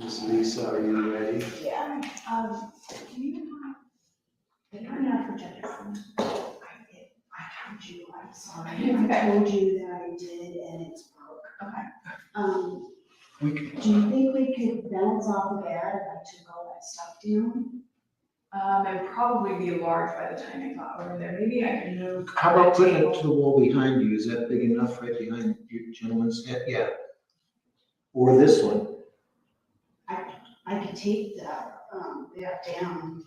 Ms. Lisa, are you ready? Yeah, do you have, did I not project from? I told you, I'm sorry, I told you that I did and it's broke. Okay. Do you think we could bounce off of that if I took all that stuff down? It would probably be large by the time I got over there. Maybe I can move. How about putting it to the wall behind you? Is that big enough right behind you gentleman's head? Yeah. Or this one? I could take that down.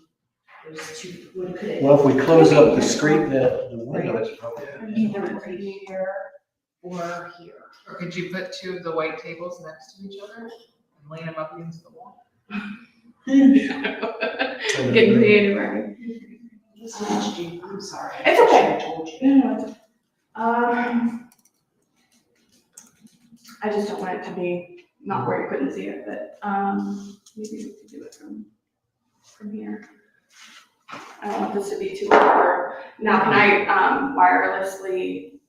There's two, what could it? Well, if we close up the screen, the window, it's probably. Either right here or here. Or could you put two of the white tables next to each other and lean them up against the wall? Getting creative, right? I'm sorry. It's okay. I told you. No, it's, I just don't want it to be not where you couldn't see it, but, maybe we could do it from here. I don't want this to be too over. Now, can I, wirelessly,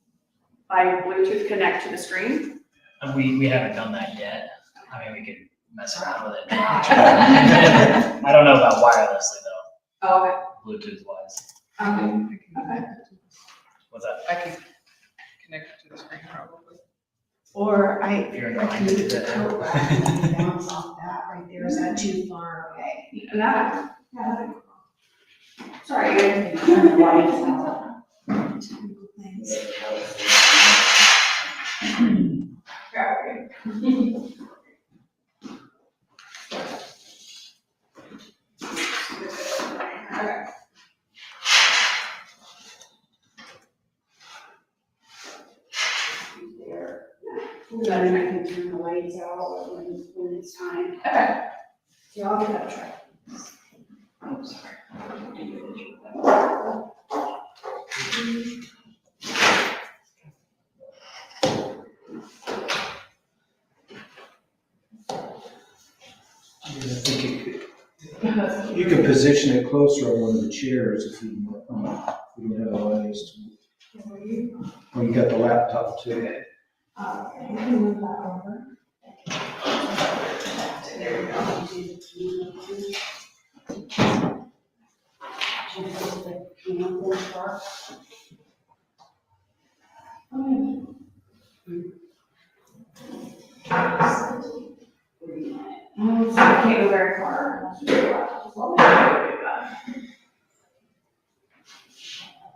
by Bluetooth connect to the screen? We haven't done that yet. I mean, we could mess around with it. I don't know about wirelessly though, Oh, okay. Bluetooth wise. Okay. What's that? I could connect it to the screen probably. Or I If you're could inclined to move do the that. coat rack and bounce off that right there. Is that too far away? And that, yeah. Sorry, I guys. can turn the lights out. Technical things. Okay. There. Then I can turn the lights out when it's time. Okay. Yeah, I'll give that a try. Oh, sorry. I think you could position it closer on one of the chairs if you don't have a audience to. Or you got the laptop too. You can move that over. There we go. I can't go very far unless you do that. As long as I do that.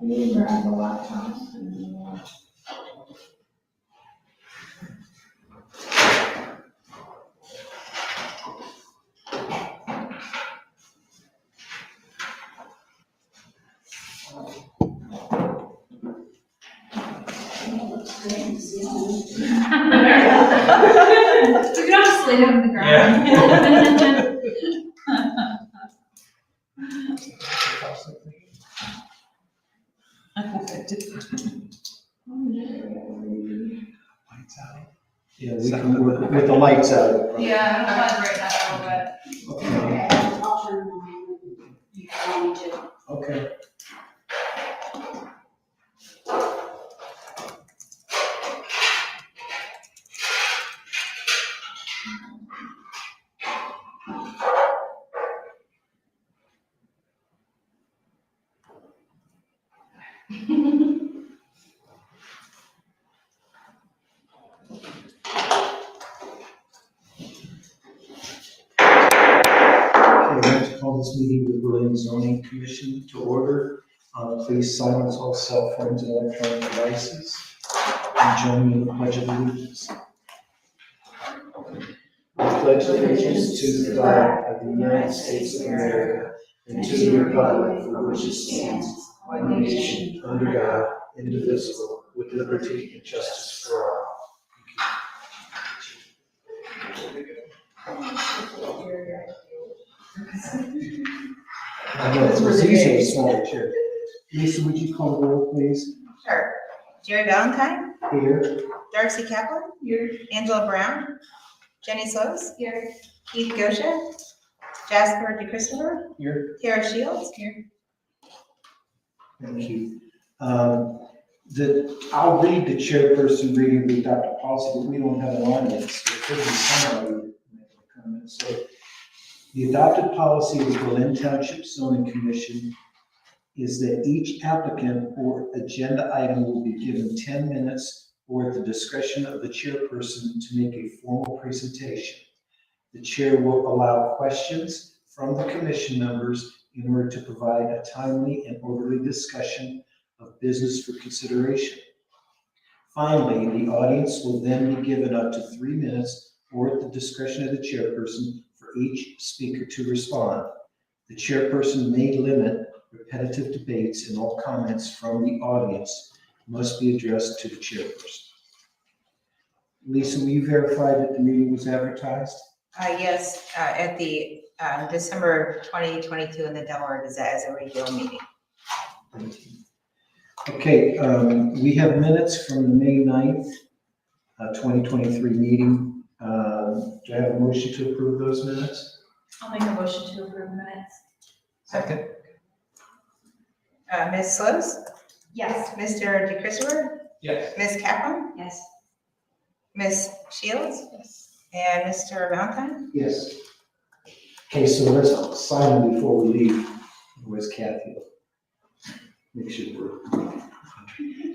We grab the laptop and You can just lay down on the ground. Lights out. Yeah, we can work with the lights out. Yeah, I'm gonna right now a little bit. Okay. Okay, I'll turn mine. You can me to. Okay. I'd like to call this meeting of the Berlin Zoning Commission to order. Please silence all cell phones and electronic devices. And join me in the Pledge of Allegiance. I pledge allegiance to the flag of the United States of America and to the republic for which it stands, one nation, under God, indivisible, with liberty and justice for all. I know, it's easy to small chair. Lisa, would you call the roll, please? Sure. Jerry Valentine, Here. Darcy Kaplan, Angela Brown, Jenny Slows, Keith Gosha, Jasper DeChristopher, Here. Tara Shields, here. Thank you. I'll read the chairperson reading with Dr. Policy, but we don't have an audience. So it could be somebody making a comments. So the adopted policy of the Berlin Township Zoning Commission is that each applicant or agenda item will be given 10 minutes or at the discretion of the chairperson to make a formal presentation. The chair will allow questions from the commission members in order to provide a timely and orderly discussion of business for consideration. Finally, the audience will then be given up to 3 minutes or at the discretion of the chairperson for each speaker to respond. The chairperson may limit repetitive debates, and all comments from the audience must be addressed to the chairperson. Lisa, will you verify that the meeting was advertised? Yes, at the December 2022 in the Delaware Gazette as a regular meeting. Okay, we have minutes from the May 9th, 2023 meeting. Do I have a motion to approve those minutes? I'll make a motion to approve minutes. Second. Ms. Slows, Yes. Mr. DeChristopher, Yes. Ms. Kaplan, Yes. Ms. Shields, and Mr. Valentine. Yes. Okay, so let's sign them before we leave. Where's Kathy? Make sure we're.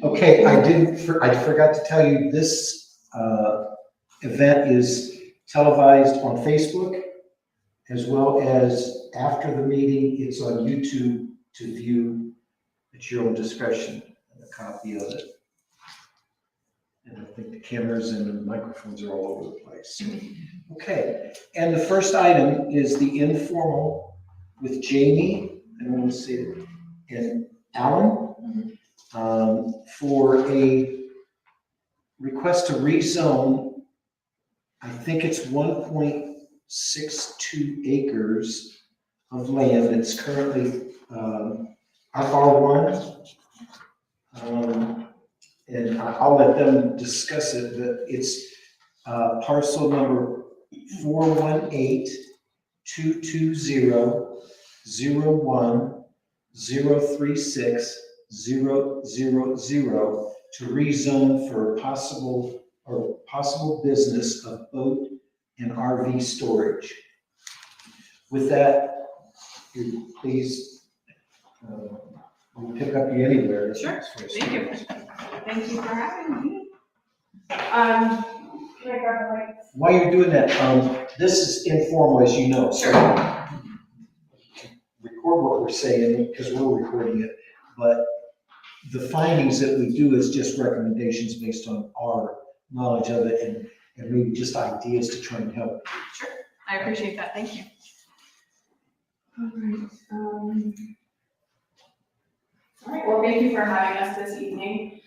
Okay, I forgot to tell you, this event is televised on Facebook, as well as after the meeting, it's on YouTube to view at your own discretion, and a copy of it. And I think the cameras and the microphones are all over the place. Okay, and the first item is the informal with Jamie, I want to say it, and Alan, for a request to rezone. I think it's 1.62 acres of land that's currently FR1. And I'll let them discuss it, but it's parcel number 418-220-01-036-000 to rezone for possible business of boat and RV storage. With that, please, we'll pick up you anywhere. Sure. Thank you. Thank you for having me. Can I grab the light? While you're doing that, this is informal, as you know. So record what we're saying, because we're recording it, but the findings that we do is just recommendations based on our knowledge of it and maybe just ideas to try and help. Sure, I appreciate that, thank you. All right, well, thank you for having us this evening.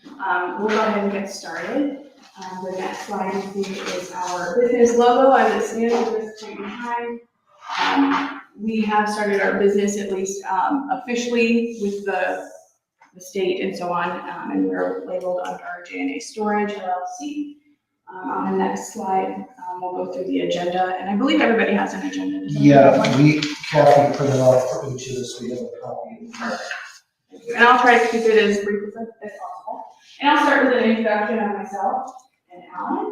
We'll go ahead and get started. The next slide you see is our business logo as it stands with Jamie High. We have started our business, at least officially, with the state and so on, and we're labeled under J&A Storage LLC. On the next slide, we'll go through the agenda, and I believe everybody has an agenda. Does everybody have one? Kathy printed off for each of us, we have a copy. And I'll try to keep it as brief as possible. And I'll start with an introduction of myself and Alan.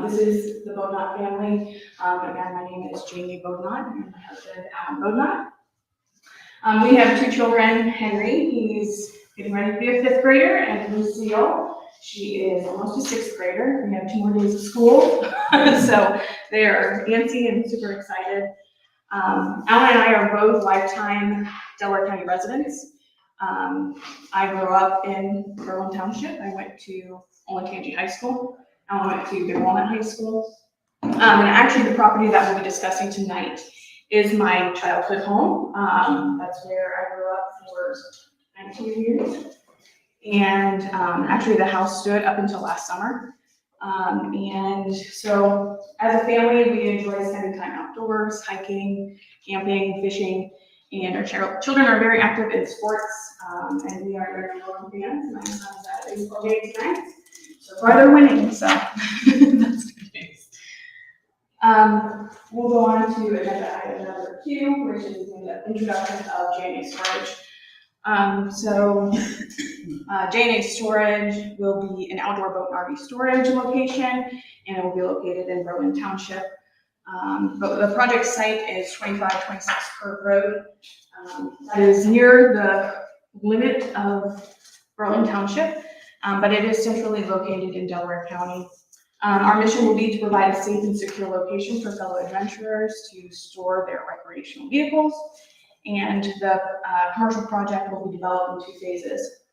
This is the Bodnot family. Again, my name is Jamie Bodnot, and my husband, Alan Bodnot. We have two children, Henry, he's getting ready to be a 5th grader, and Lucille, she is almost a 6th grader. We have 2 more days of school, so they are antsy and super excited. Alan and I are both lifetime Delaware County residents. I grew up in Berlin Township. I went to Olentangy High School. I went to Big Walnut High School. And actually the property that we'll be discussing tonight is my childhood home. That's where I grew up for 19 years. And actually the house stood up until last summer. And so as a family, we enjoy spending time outdoors, hiking, camping, fishing, and our children are very active in sports, and we are very local fans. My son's at a baseball game tonight. So far they're winning, so that's good news. We'll go on to agenda item number 2, which is the introduction of J&A Storage. J&A Storage will be an outdoor boat and RV storage location, and it will be located in Berlin Township. But the project site is 2526 Kirk Road. That is near the limit of Berlin Township, but it is centrally located in Delaware County. Our mission will be to provide a safe and secure location for fellow adventurers to store their recreational vehicles. And the commercial project will be developed in 2 phases.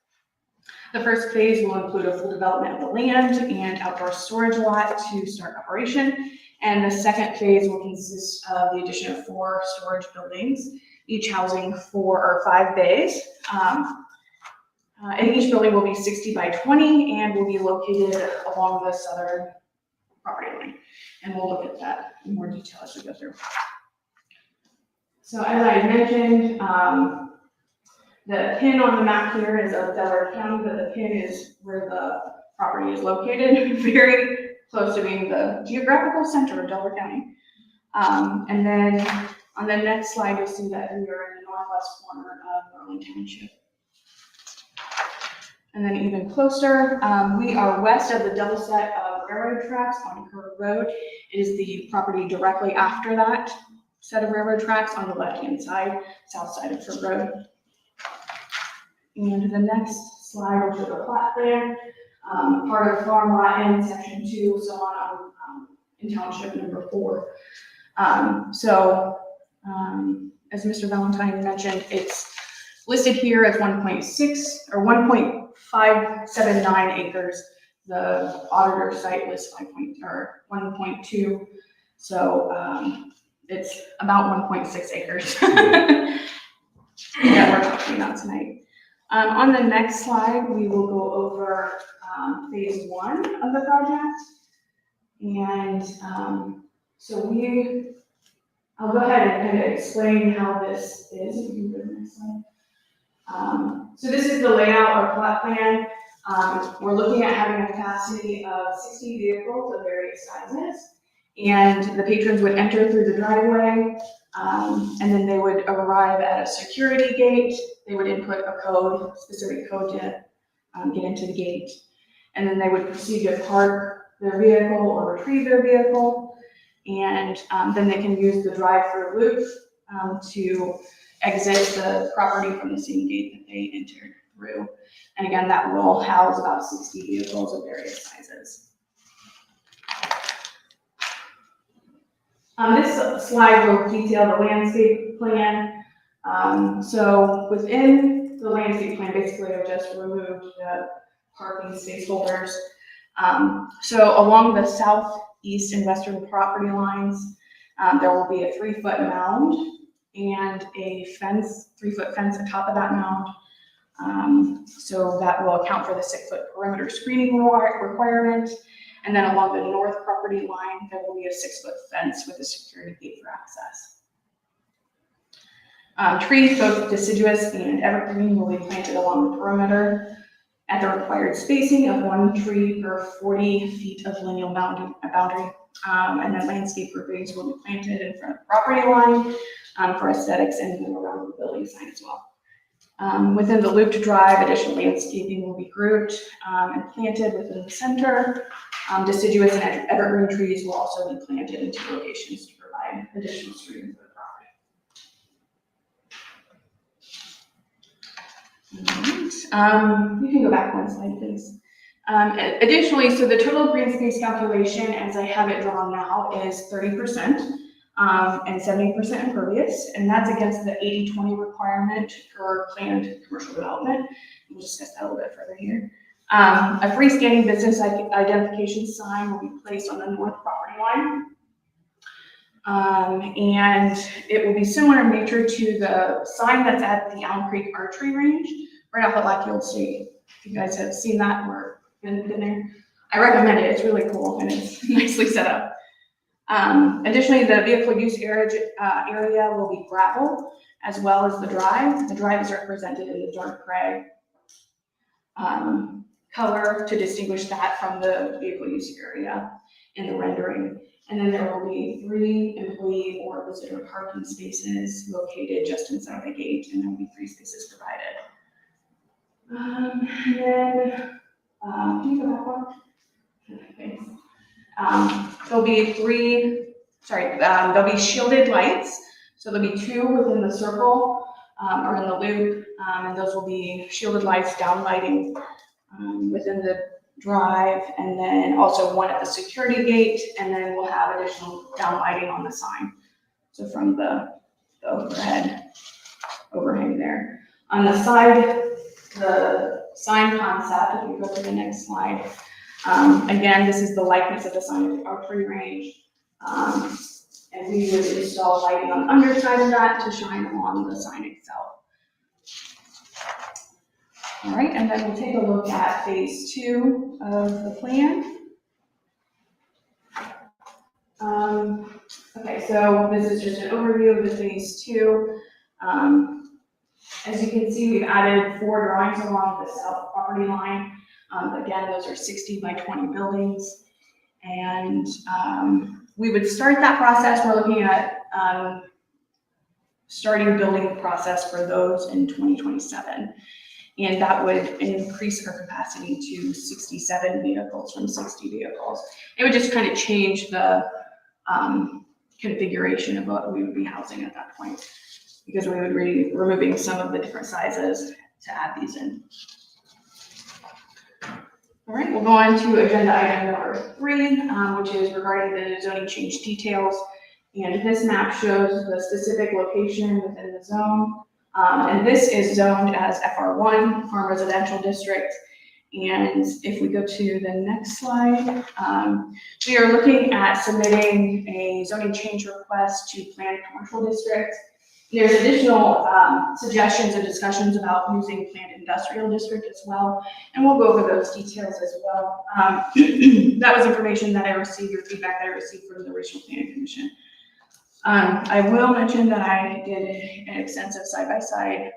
The first phase will include a full development of the land and outdoor storage lot to start operation. And the second phase will consist of the addition of 4 storage buildings, each housing 4 or 5 bays. And each building will be 60 by 20 and will be located along the southern property line. And we'll look at that in more detail as we go through. So as I mentioned, the pin on the map here is of Delaware County, but the pin is where the property is located, very close to being the geographical center of Delaware County. And then on the next slide, you'll see that we are in the northwest corner of Berlin Township. And then even closer, we are west of the double set of railroad tracks on Kirk Road. It is the property directly after that set of railroad tracks on the left-hand side, south side of Kirk Road. And the next slide will show the plot plan, part of farm lot in section 2, so on in township number 4. As Mr. Valentine mentioned, it's listed here as 1.6 or 1.579 acres. The auditor site lists 1.2, so it's about 1.6 acres that we're talking about tonight. On the next slide, we will go over phase 1 of the project. And I'll go ahead and kind of explain how this is. You can go to the next slide. So this is the layout or plot plan. We're looking at having a capacity of 60 vehicles of various sizes. And the patrons would enter through the driveway, and then they would arrive at a security gate. They would input a code, specific code to get into the gate. And then they would proceed to park their vehicle or retrieve their vehicle. And then they can use the drive-through loop to exit the property from the same gate that they entered through. And again, that will house about 60 vehicles of various sizes. This slide will detail the landscape plan. So within the landscape plan, basically I've just removed the parking space holders. So along the southeast and western property lines, there will be a 3-foot mound and a fence, 3-foot fence atop of that mound. So that will account for the 6-foot perimeter screening requirement. And then along the north property line, there will be a 6-foot fence with a security gate for access. Trees, both deciduous and evergreen, will be planted along the perimeter at the required spacing of 1 tree per 40 feet of lineal boundary. And then landscape groupings will be planted in front of the property line for aesthetics and around the building sign as well. Within the looped drive, additional landscaping will be grouped and planted within the center. Deciduous and evergreen trees will also be planted in 2 locations to provide additional screening for the property. You can go back 1 slide, please. Additionally, so the total green space calculation, as I have it drawn now, is 30% and 70% impervious, and that's against the 80-20 requirement for planned commercial development. We'll discuss that a little bit further here. A freestanding business identification sign will be placed on the north property line. And it will be similar in nature to the sign that's at the Elm Creek Archery Range, right off of Lackey State. If you guys have seen that or been there, I recommend it. It's really cool and it's nicely set up. Additionally, the vehicle use area will be gravel as well as the drive. The drive is represented in the dark gray color to distinguish that from the vehicle use area in the rendering. And then there will be 3 employee or visitor parking spaces located just inside the gate, and there will be 3 spaces provided. Can you go back one? Okay. There'll be 3 there'll be shielded lights. So there'll be 2 within the circle, or in the loop, and those will be shielded lights, downlighting, within the drive, and then also 1 at the security gate, and then we'll have additional downlighting on the sign. So from the overhang there. On the side, the sign concept, if you go to the next slide, again, this is the likeness of the sign, our free range. And we would install lighting on the underside of that to shine on the sign itself. All right, and then we'll take a look at phase 2 of the plan. Okay, so this is just an overview of the phase 2. As you can see, we've added 4 drawings along the south property line. Again, those are 60 by 20 buildings. And we would start that process. We're looking at starting building the process for those in 2027. And that would increase our capacity to 67 vehicles from 60 vehicles. It would just kind of change the configuration of what we would be housing at that point, because we would be removing some of the different sizes to add these in. All right, we'll go on to agenda item number 3, which is regarding the zoning change details. And this map shows the specific location within the zone. And this is zoned as FR1, Farm Residential District. And if we go to the next slide, we are looking at submitting a zoning change request to Planned Commercial District. There's additional suggestions and discussions about using Planned Industrial District as well, and we'll go over those details as well. That was information that I received, or feedback that I received from the Regional Planning Commission. I will mention that I did an extensive side-by-side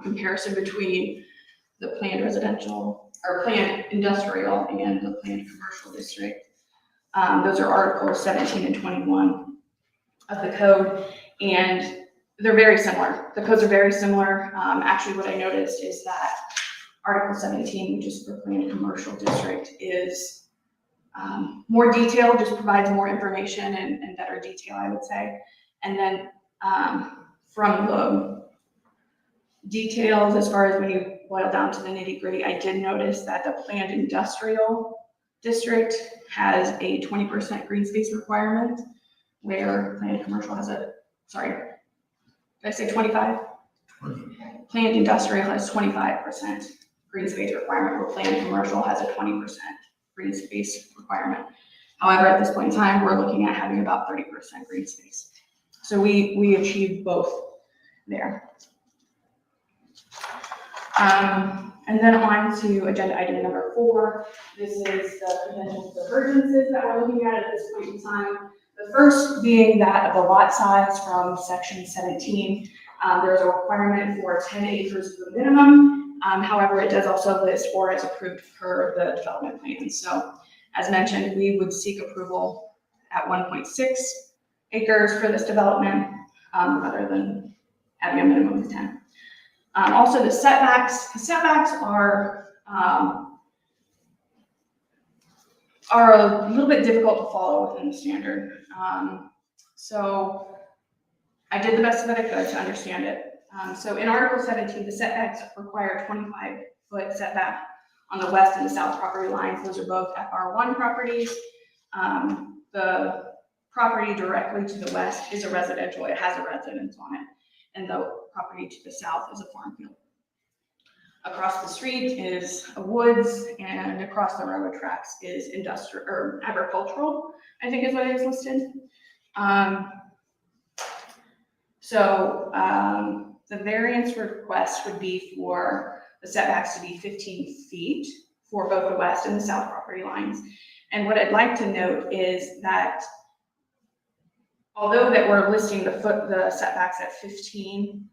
comparison between the Planned Residential, or Planned Industrial, and the Planned Commercial District. Those are Articles 17 and 21 of the code, and they're very similar. The codes are very similar. Actually, what I noticed is that Article 17, which is for Planned Commercial District, is more detailed, just provides more information and better detail, I would say. And then from the details, as far as when you boil down to the nitty-gritty, I did notice that the Planned Industrial District has a 20% green space requirement, where Planned Commercial has a, sorry, did I say 25? Planned Industrial has 25% green space requirement, where Planned Commercial has a 20% green space requirement. However, at this point in time, we're looking at having about 30% green space. So we achieved both there. And then on to agenda item number 4. This is the potential divergences that we're looking at this point in time. The first being that of the lot size from section 17. There's a requirement for 10 acres as the minimum. However, it does also list or as approved per the development plan. So as mentioned, we would seek approval at 1.6 acres for this development, rather than having a minimum of 10. Also the setbacks. The setbacks are a little bit difficult to follow within the standard. So I did the best that I could to understand it. So in Article 17, the setbacks require 25-foot setback on the west and the south property lines. Those are both FR1 properties. The property directly to the west is a residential. It has a residence on it. And the property to the south is a farm field. Across the street is a woods, and across the railroad tracks is industrial or agricultural, I think is what it is listed. The variance request would be for the setbacks to be 15 feet for both the west and the south property lines. And what I'd like to note is that although that we're listing the setbacks at 15,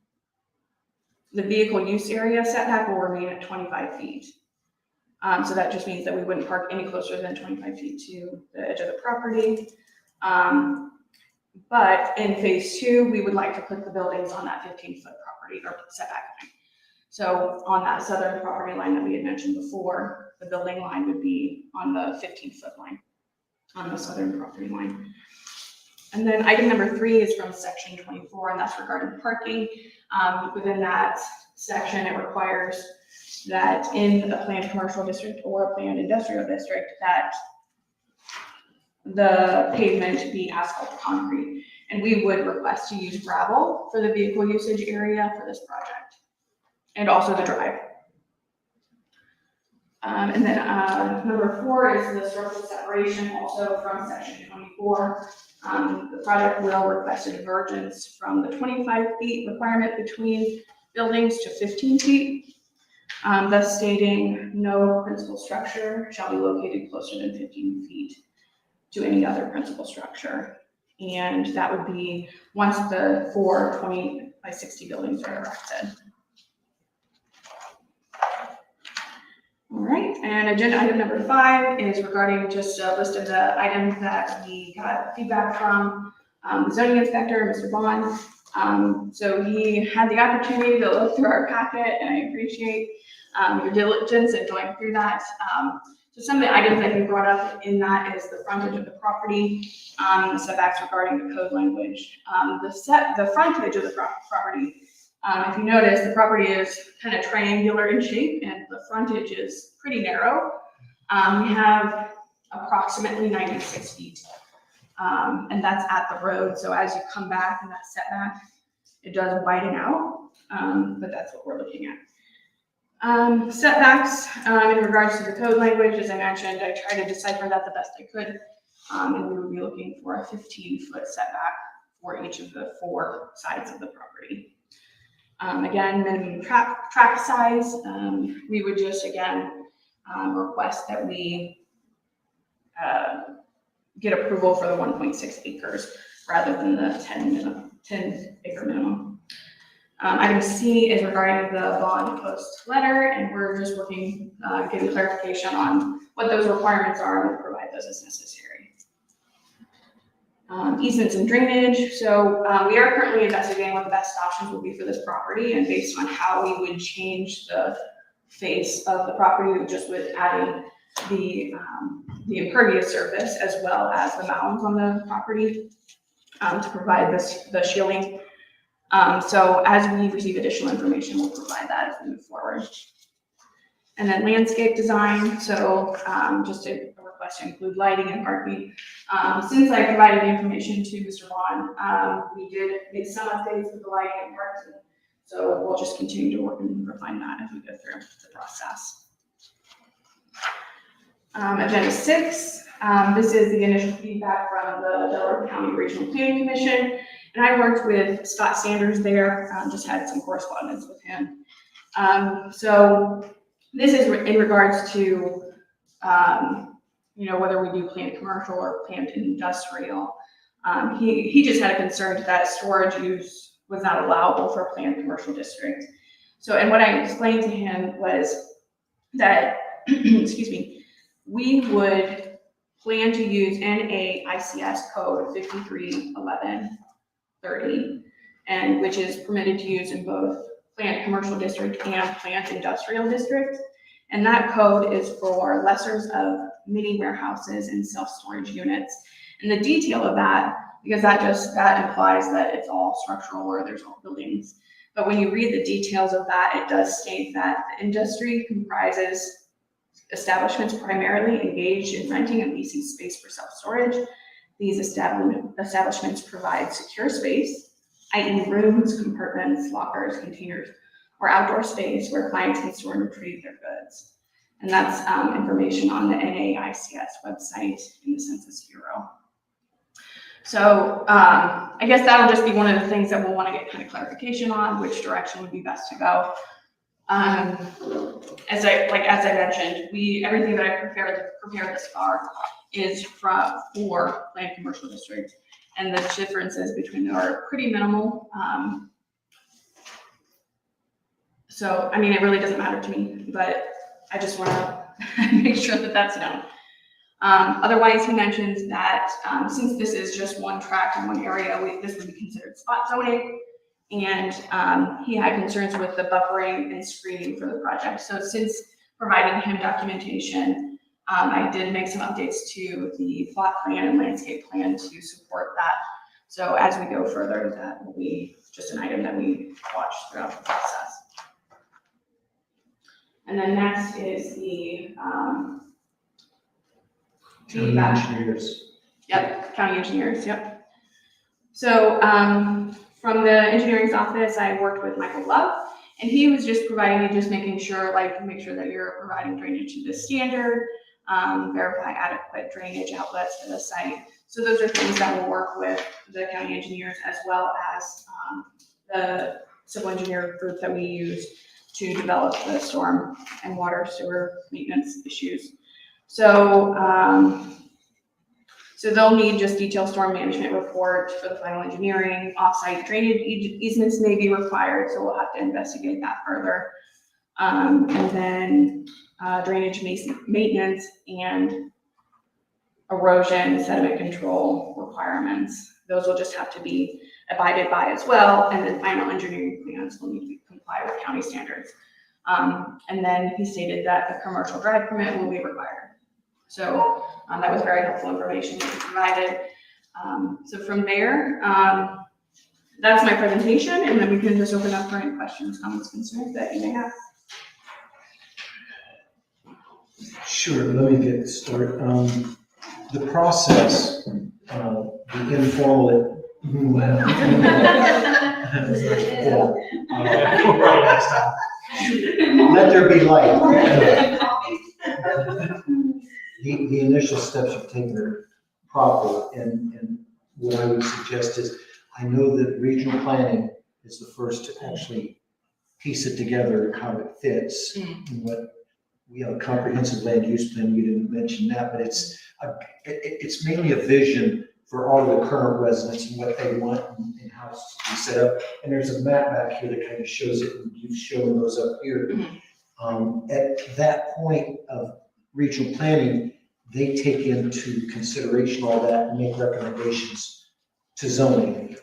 the vehicle use area setback will remain at 25 feet. So that just means that we wouldn't park any closer than 25 feet to the edge of the property. But in phase 2, we would like to put the buildings on that 15-foot property or setback line. So on that southern property line that we had mentioned before, the building line would be on the 15-foot line on the southern property line. And then item number 3 is from section 24, and that's regarding parking. Within that section, it requires that in a planned commercial district or a planned industrial district, that the pavement be asphalt concrete. And we would request to use gravel for the vehicle usage area for this project, and also the drive. And then number 4 is the structural separation, also from section 24. The project will request a divergence from the 25 feet requirement between buildings to 15 feet, thus stating no principal structure shall be located closer than 15 feet to any other principal structure. And that would be once the 4 20 by 60 buildings are erected. All right, and agenda item number 5 is regarding just a list of the items that we got feedback from the zoning inspector, Mr. Bond. So he had the opportunity to look through our packet, and I appreciate your diligence in going through that. So some of the items that he brought up in that is the frontage of the property, the setbacks regarding the code language, the frontage of the property. If you notice, the property is kind of triangular in shape, and the frontage is pretty narrow. We have approximately 96 feet, and that's at the road. So as you come back in that setback, it does widen out, but that's what we're looking at. Setbacks in regards to the code language, as I mentioned, I tried to decipher that the best I could, and we would be looking for a 15-foot setback for each of the 4 sides of the property. Again, minimum tract size, we would just, again, request that we get approval for the 1.6 acres rather than the 10 acre minimum. Item C is regarding the bond post letter, and we're just working, getting clarification on what those requirements are, and we'll provide those as necessary. Easements and drainage. So we are currently investigating what the best options will be for this property, and based on how we would change the face of the property, just with adding the impervious surface as well as the mounds on the property to provide the shielding. So as we receive additional information, we'll provide that as we move forward. And then landscape design. So just a request to include lighting and parking. Since I provided the information to Mr. Vaughn, we did make some updates with the lighting and parking. So we'll just continue to work and refine that as we go through the process. Agenda 6. This is the initial feedback from the Delaware County Regional Planning Commission. And I worked with Scott Sanders there, just had some correspondence with him. So this is in regards to, whether we do planned commercial or planned industrial. He just had a concern that storage use was not allowable for a planned commercial district. So, and what I explained to him was that, excuse me, we would plan to use NAICS code 531130, and which is permitted to use in both planned commercial district and planned industrial district. And that code is for lessors of mini warehouses and self-storage units. And the detail of that, because that implies that it's all structural or there's all buildings. But when you read the details of that, it does state that the industry comprises establishments primarily engaged in renting and leasing space for self-storage. These establishments provide secure space, i.e. rooms, compartments, lockers, containers, or outdoor space where clients can store and retrieve their goods. And that's information on the NAICS website in the Census Bureau. So I guess that'll just be one of the things that we'll want to get kind of clarification on, which direction would be best to go. As I mentioned, everything that I prepared this far is for planned commercial district, and the differences between them are pretty minimal. So, I mean, it really doesn't matter to me, but I just want to make sure that that's known. Otherwise, he mentions that since this is just one tract in one area, this would be considered spot zoning. And he had concerns with the buffering and screening for the project. So since providing him documentation, I did make some updates to the plot plan and landscape plan to support that So as we go further, that will be just an item that we watch throughout the process. And then next is the County feedback. engineers. Yep, county engineers, yep. So, from the engineering's office, I worked with Michael Love, and he was just providing me, just making sure, make sure that you're providing drainage to the standard, verify adequate drainage outlets for the site. So those are things that we'll work with the county engineers as well as, the civil engineer group that we use to develop the storm and water sewer maintenance issues. So, so they'll need just detailed storm management report for the final engineering. Offsite drainage easements may be required, so we'll have to investigate that further. And then drainage maintenance and erosion sediment control requirements. Those will just have to be abided by as well. And then final engineering plans will need to comply with county standards. And then he stated that a commercial drive permit will be required. So that was very helpful information that he provided. So from there, that's my presentation, and then we can just open up for any questions, comments, concerns that you may have. Sure, let me get started. The process, the informal, let there be light. The initial steps you've taken are proper, and what I would suggest is, I know that regional planning is the first to actually piece it together, how it fits, and what, we have a comprehensive land use plan, you didn't mention that, but it's mainly a vision for all the current residents and what they want and how it's to be set up. And there's a map back here that kind of shows it, and you've shown those up here. At that point of regional planning, they take into consideration all that and make recommendations to zoning.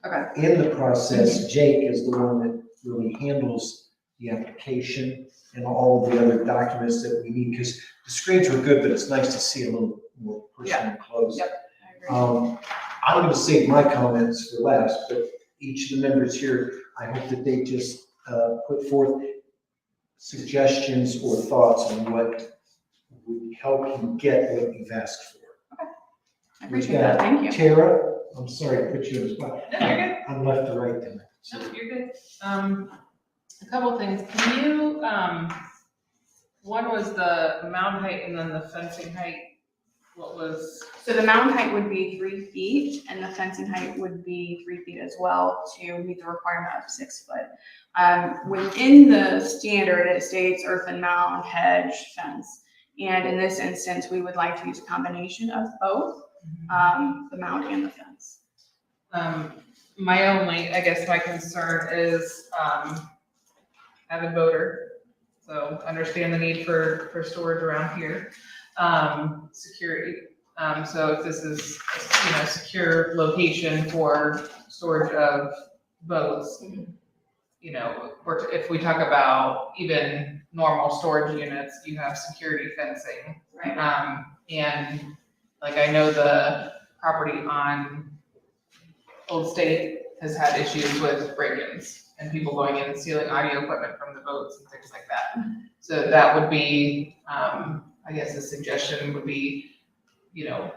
Okay. In the process, Jake is the one that really handles the application and all the other documents that we need, because the screens were good, but it's nice to see a little more personal close. Yep, I agree. I'm going to save my comments for last, but each of the members here, I hope that they just put forth suggestions or thoughts on what would help you get what you've asked for. I appreciate that, thank you. Tara, I'm sorry to put you on the spot. No, you're good. I'm left to right then. No, you're good. A couple things. Can you, one was the mound height and then the fencing height. What was? So the mound height would be 3 feet, and the fencing height would be 3 feet as well to meet the requirement of 6 foot. Within the standard, it states earthen mound, hedge, fence. And in this instance, we would like to use a combination of both, the mound and the fence. My only, I guess my concern is, avid boater. So understand the need for storage around here. Security. So if this is, a secure location for storage of boats, or if we talk about even normal storage units, you have security fencing. Right. And like, I know the property on Old State has had issues with break-ins and people going in and stealing audio equipment from the boats and things like that. So that would be, I guess a suggestion would be,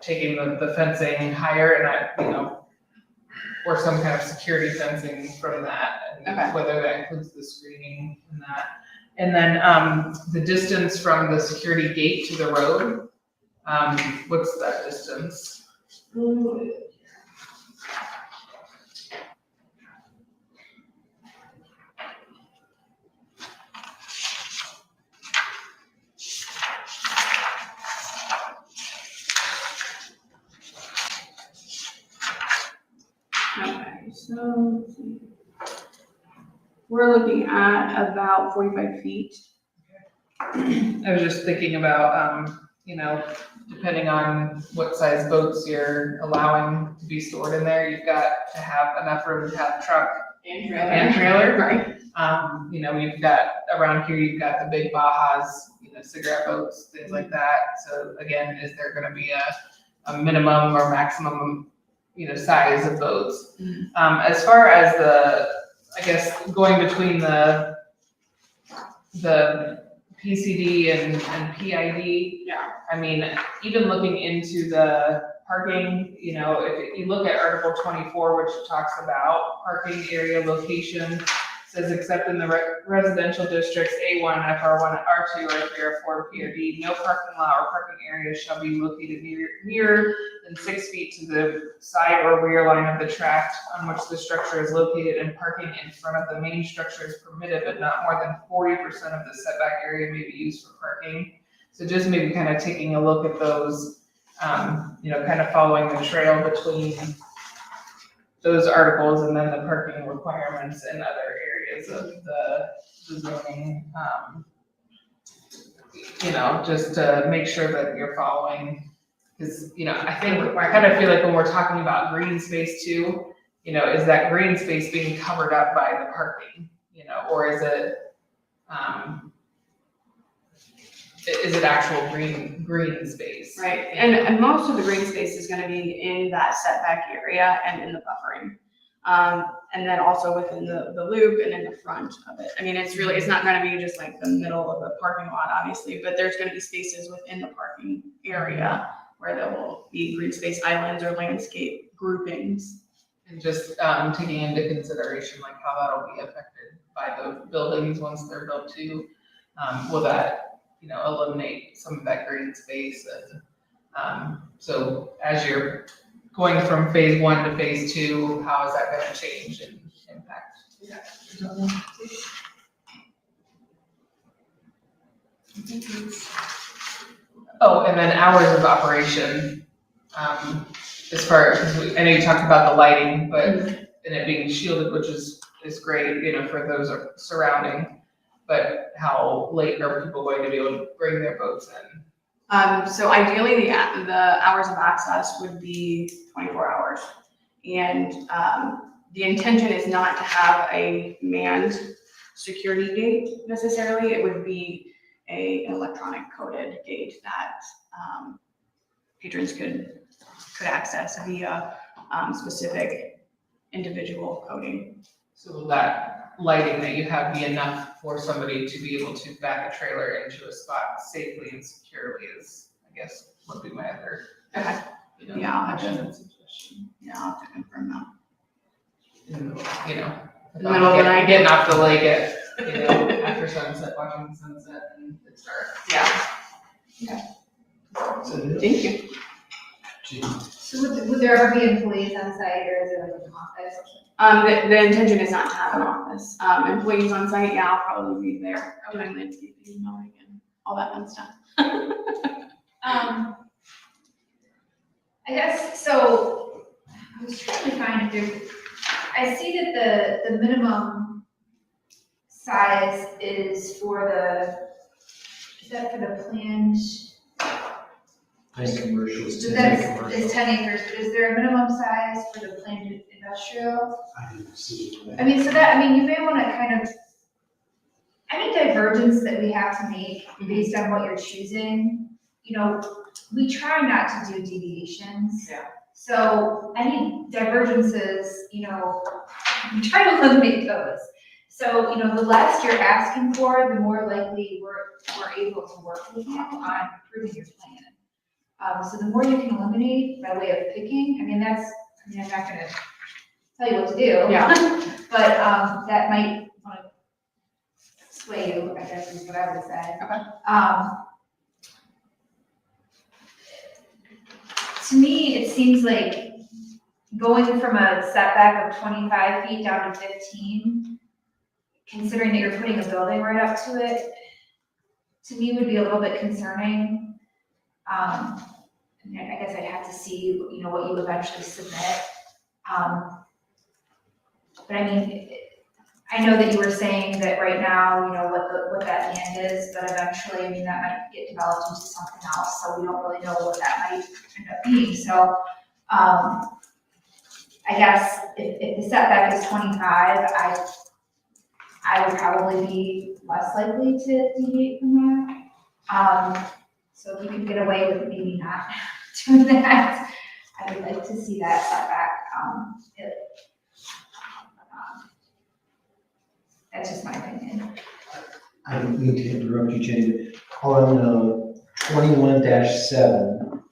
taking the fencing higher and or some kind of security fencing from that, and Okay. whether that includes the screening and that. And then the distance from the security gate to the road, what's that distance? Okay, so let's see. We're looking at about 45 feet. I was just thinking about, depending on what size boats you're allowing to be stored in there, you've got to have enough room to have truck and trailer. Right. You've got, around here, you've got the big Bajas, cigarette boats, things like that. So again, is there gonna be a minimum or maximum, size of boats. As far as I guess, going between the PCD and PID. Yeah. I mean, even looking into the parking, if you look at Article 24, which talks about parking area location, says except in the residential districts A1, FR1, R2, R3, R4, POD, no parking lot or parking area shall be located nearer than 6 feet to the side or rear line of the tract on which the structure is located, and parking in front of the main structure is permitted, but not more than 40% of the setback area may be used for parking. So just maybe kind of taking a look at those, kind of following the trail between those articles and then the parking requirements in other areas of the zoning. Just to make sure that you're following, because, I kind of feel like when we're talking about green space too, is that green space being covered up by the parking, or is it actual green space? Right, and most of the green space is gonna be in that setback area and in the buffering. And then also within the loop and in the front of it. I mean, it's not gonna be just like the middle of the parking lot, obviously, but there's gonna be spaces within the parking area where there will be green space islands or landscape groupings. And just taking into consideration like how that'll be affected by the buildings once they're built too. Will that, eliminate some of that green space? And so as you're going from phase 1 to phase 2, how is that gonna change and impact? Oh, and then hours of operation. As far as, I know you talked about the lighting, but, and it being shielded, which is great, for those surrounding, but how late are people going to be able to bring their boats in? So ideally, the hours of access would be 24 hours. And the intention is not to have a manned security gate necessarily. It would be an electronic coded gate that patrons could access via specific individual coding. So will that lighting that you have be enough for somebody to be able to back a trailer into a spot safely and securely is, I guess, would be my other, Okay. Yeah, I'll have to- option and suggestion. Yeah, I'll have to confirm that. In the middle of the night. Getting off the lake at, after sunset, watching the sunset and it's dark. Yeah. So, Thank you. So would there ever be employees on site, or is it like an office? The intention is not to have an office. Employees on site, yeah, I'll probably be there doing landscaping, mowing, and all that fun stuff. I guess, so, I was trying to find if I see that the minimum size is is that for the planned? Planned commercial is 10 That's, commercial. is 10 acres, but is there a minimum size for the planned industrial? I didn't see it. I mean, so that, you may wanna kind of, any divergence that we have to make based on what you're choosing, we try not to do deviations. Yeah. So any divergences, we try to eliminate those. So, the less you're asking for, the more likely we're able to work with you on improving your plan. So the more you can eliminate by way of picking, I'm not gonna tell you what to do. Yeah. But, that might wanna sway you, I guess is what I would say. Okay. To me, it seems like going from a setback of 25 feet down to 15, considering that you're putting a building right up to it, to me would be a little bit concerning. I guess I'd have to see, what you eventually submit. But I know that you were saying that right now, what that land is, but eventually, that might get developed into something else, so we don't really know what that might end up being. So, I guess if the setback is 25, I would probably be less likely to deviate from that. So if you could get away with maybe not doing that, I would like to see that setback, that's just my opinion. I don't mean to interrupt you, Jenny, but on 21-7,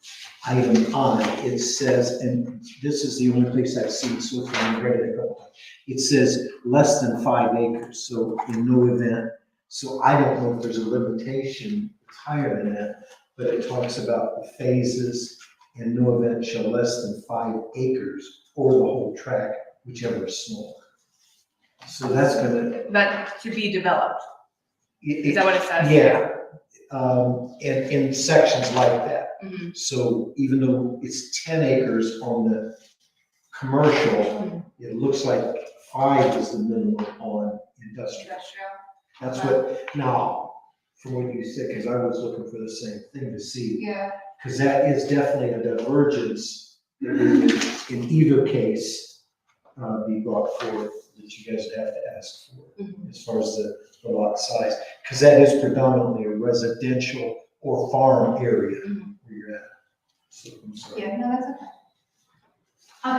item I, it says, and this is the only place I've seen so far, I've read it a couple times. It says less than 5 acres, so in no event. So I don't know if there's a limitation that's higher than that, but it talks about the phases, in no event shall less than 5 acres or the whole tract, whichever is smaller. So that's gonna. That to be developed. It- Is that what it says? Yeah, in sections like that. Mhm. So even though it's 10 acres on the commercial, it looks like 5 is the minimum on industrial. Industrial. That's what, now, from what you said, because I was looking for the same thing to see, Yeah. because that is definitely a divergence that would, in either case, be brought forth that you guys would have to ask for, as far as the lot size, because that is predominantly a residential or farm area where you're at. So, I'm sorry. Yeah, no, that's okay.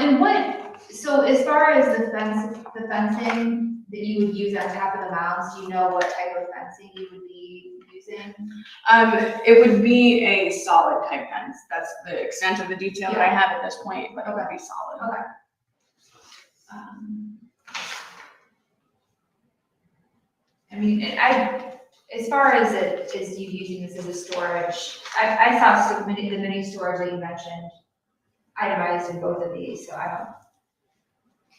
And so as far as the fencing that you would use on top of the mounds, do you know what type of fencing you would be using? It would be a solid type fence. That's the extent of the detail that I have at this point, but it would be solid. Okay. I mean, as far as you using this as a storage, I saw the mini storage that you mentioned itemized in both of these, so I don't,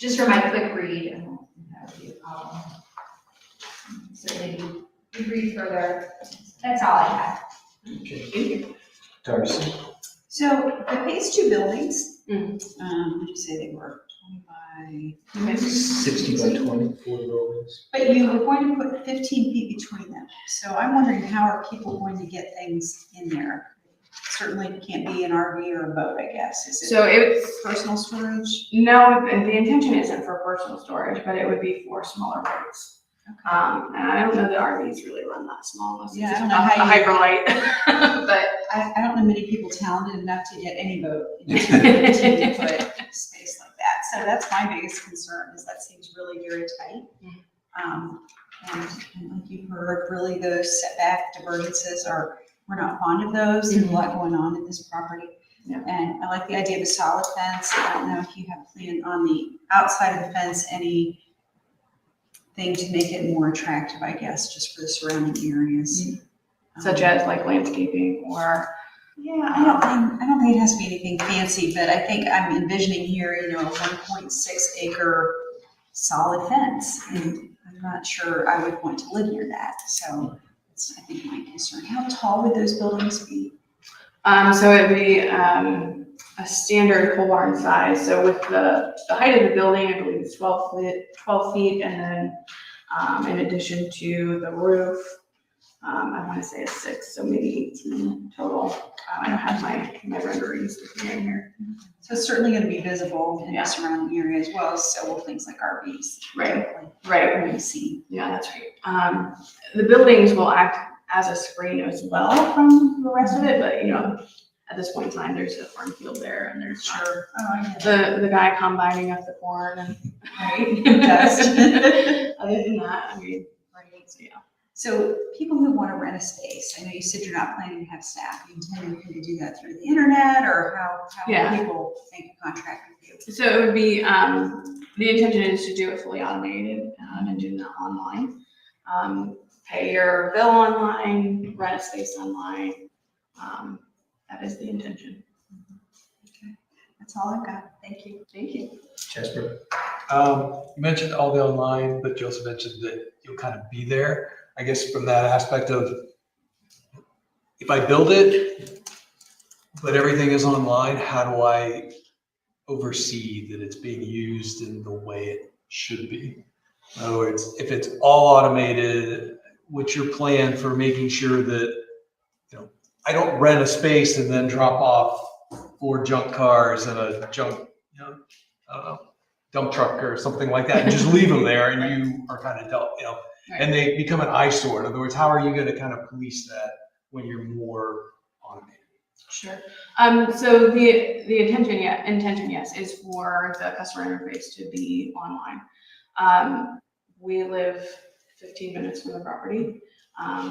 just for my quick read, I don't think that would be a problem. Certainly you read further, that's all I have. Okay. Darcy? So the phase 2 buildings, Mm. what did you say they were? 20 by, 60 by 20, 4 buildings. but you were going to put 15 feet between them. So I'm wondering, how are people going to get things in there? Certainly can't be an RV or a boat, I guess. Is it So it's, personal storage? no, the intention isn't for personal storage, but it would be for smaller boats. Okay. And I don't know that RVs really run that small unless it's Yeah, I just don't a know how you- hyperlight. But I don't know many people talented enough to get any boat into a 15-foot space like that. So that's my biggest concern, is that seems really very tight. And like you've heard, really those setback divergences we're not fond of those. There's a lot going on in this property. Yeah. And I like the idea of a solid fence. I don't know if you have planned on the outside of the fence, anything to make it more attractive, I guess, just for the surrounding areas. such as like landscaping or, Yeah, I don't think it has to be anything fancy, but I think I'm envisioning here, a 1.6 acre solid fence. And I'm not sure I would want to live near that, so it's, I think, my concern. How tall would those buildings be? so it'd be, a standard pole barn size. So with the height of the building, I believe it's 12 feet. And then, in addition to the roof, I want to say it's 6, so maybe 18 total. I don't have my renderings with me in here. So it's certainly going to be visible in Yeah. the surrounding area as well, so will things like RVs. Right. Right. When you see. Yeah, that's right. The buildings will act as a screen as well from the rest of it, but at this point in time, there's a farm field there and there's Oh, I get it. the guy combining up the corn and Right. Dust. other than that, I mean, so yeah. So people who want to rent a space, I know you said you're not planning to have staff. You intending to do that through the internet, or how Yeah. will people make a contract with you? So it would be, the intention is to do it fully automated and do that online. Pay your bill online, rent a space online. That is the intention. Okay. That's all I've got. Thank you. Thank you. Jasper? You mentioned all the online, but you also mentioned that you'll kind of be there. I guess from that aspect of, if I build it, but everything is online, how do I oversee that it's being used in the way it should be? In other words, if it's all automated, what's your plan for making sure that, I don't rent a space and then drop off 4 junk cars and a junk, I don't know, dump truck or something like that, and just leave them there and you are kind of dealt, and they become an eyesore. In other words, how are you going to kind of police that when you're more automated? Sure. So the intention, yes, is for the customer interface to be online. We live 15 minutes from the property.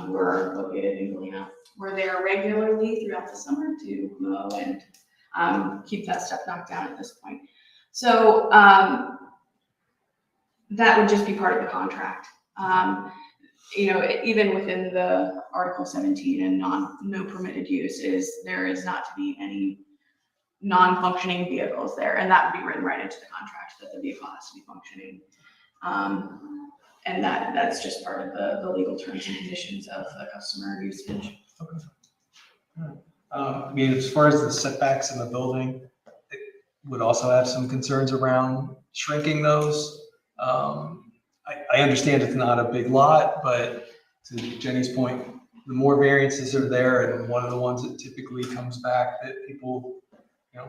We're located in Galena. We're there regularly throughout the summer to mow and keep that stuff knocked down at this point. So that would just be part of the contract. Even within the Article 17 and no permitted use there is not to be any non-functioning vehicles there, and that would be written right into the contract that the vehicle has to be functioning. And that's just part of the legal terms and conditions of the customer usage. I mean, as far as the setbacks in the building, it would also have some concerns around shrinking those. I understand it's not a big lot, but to Jenny's point, the more variances are there, and one of the ones that typically comes back that people,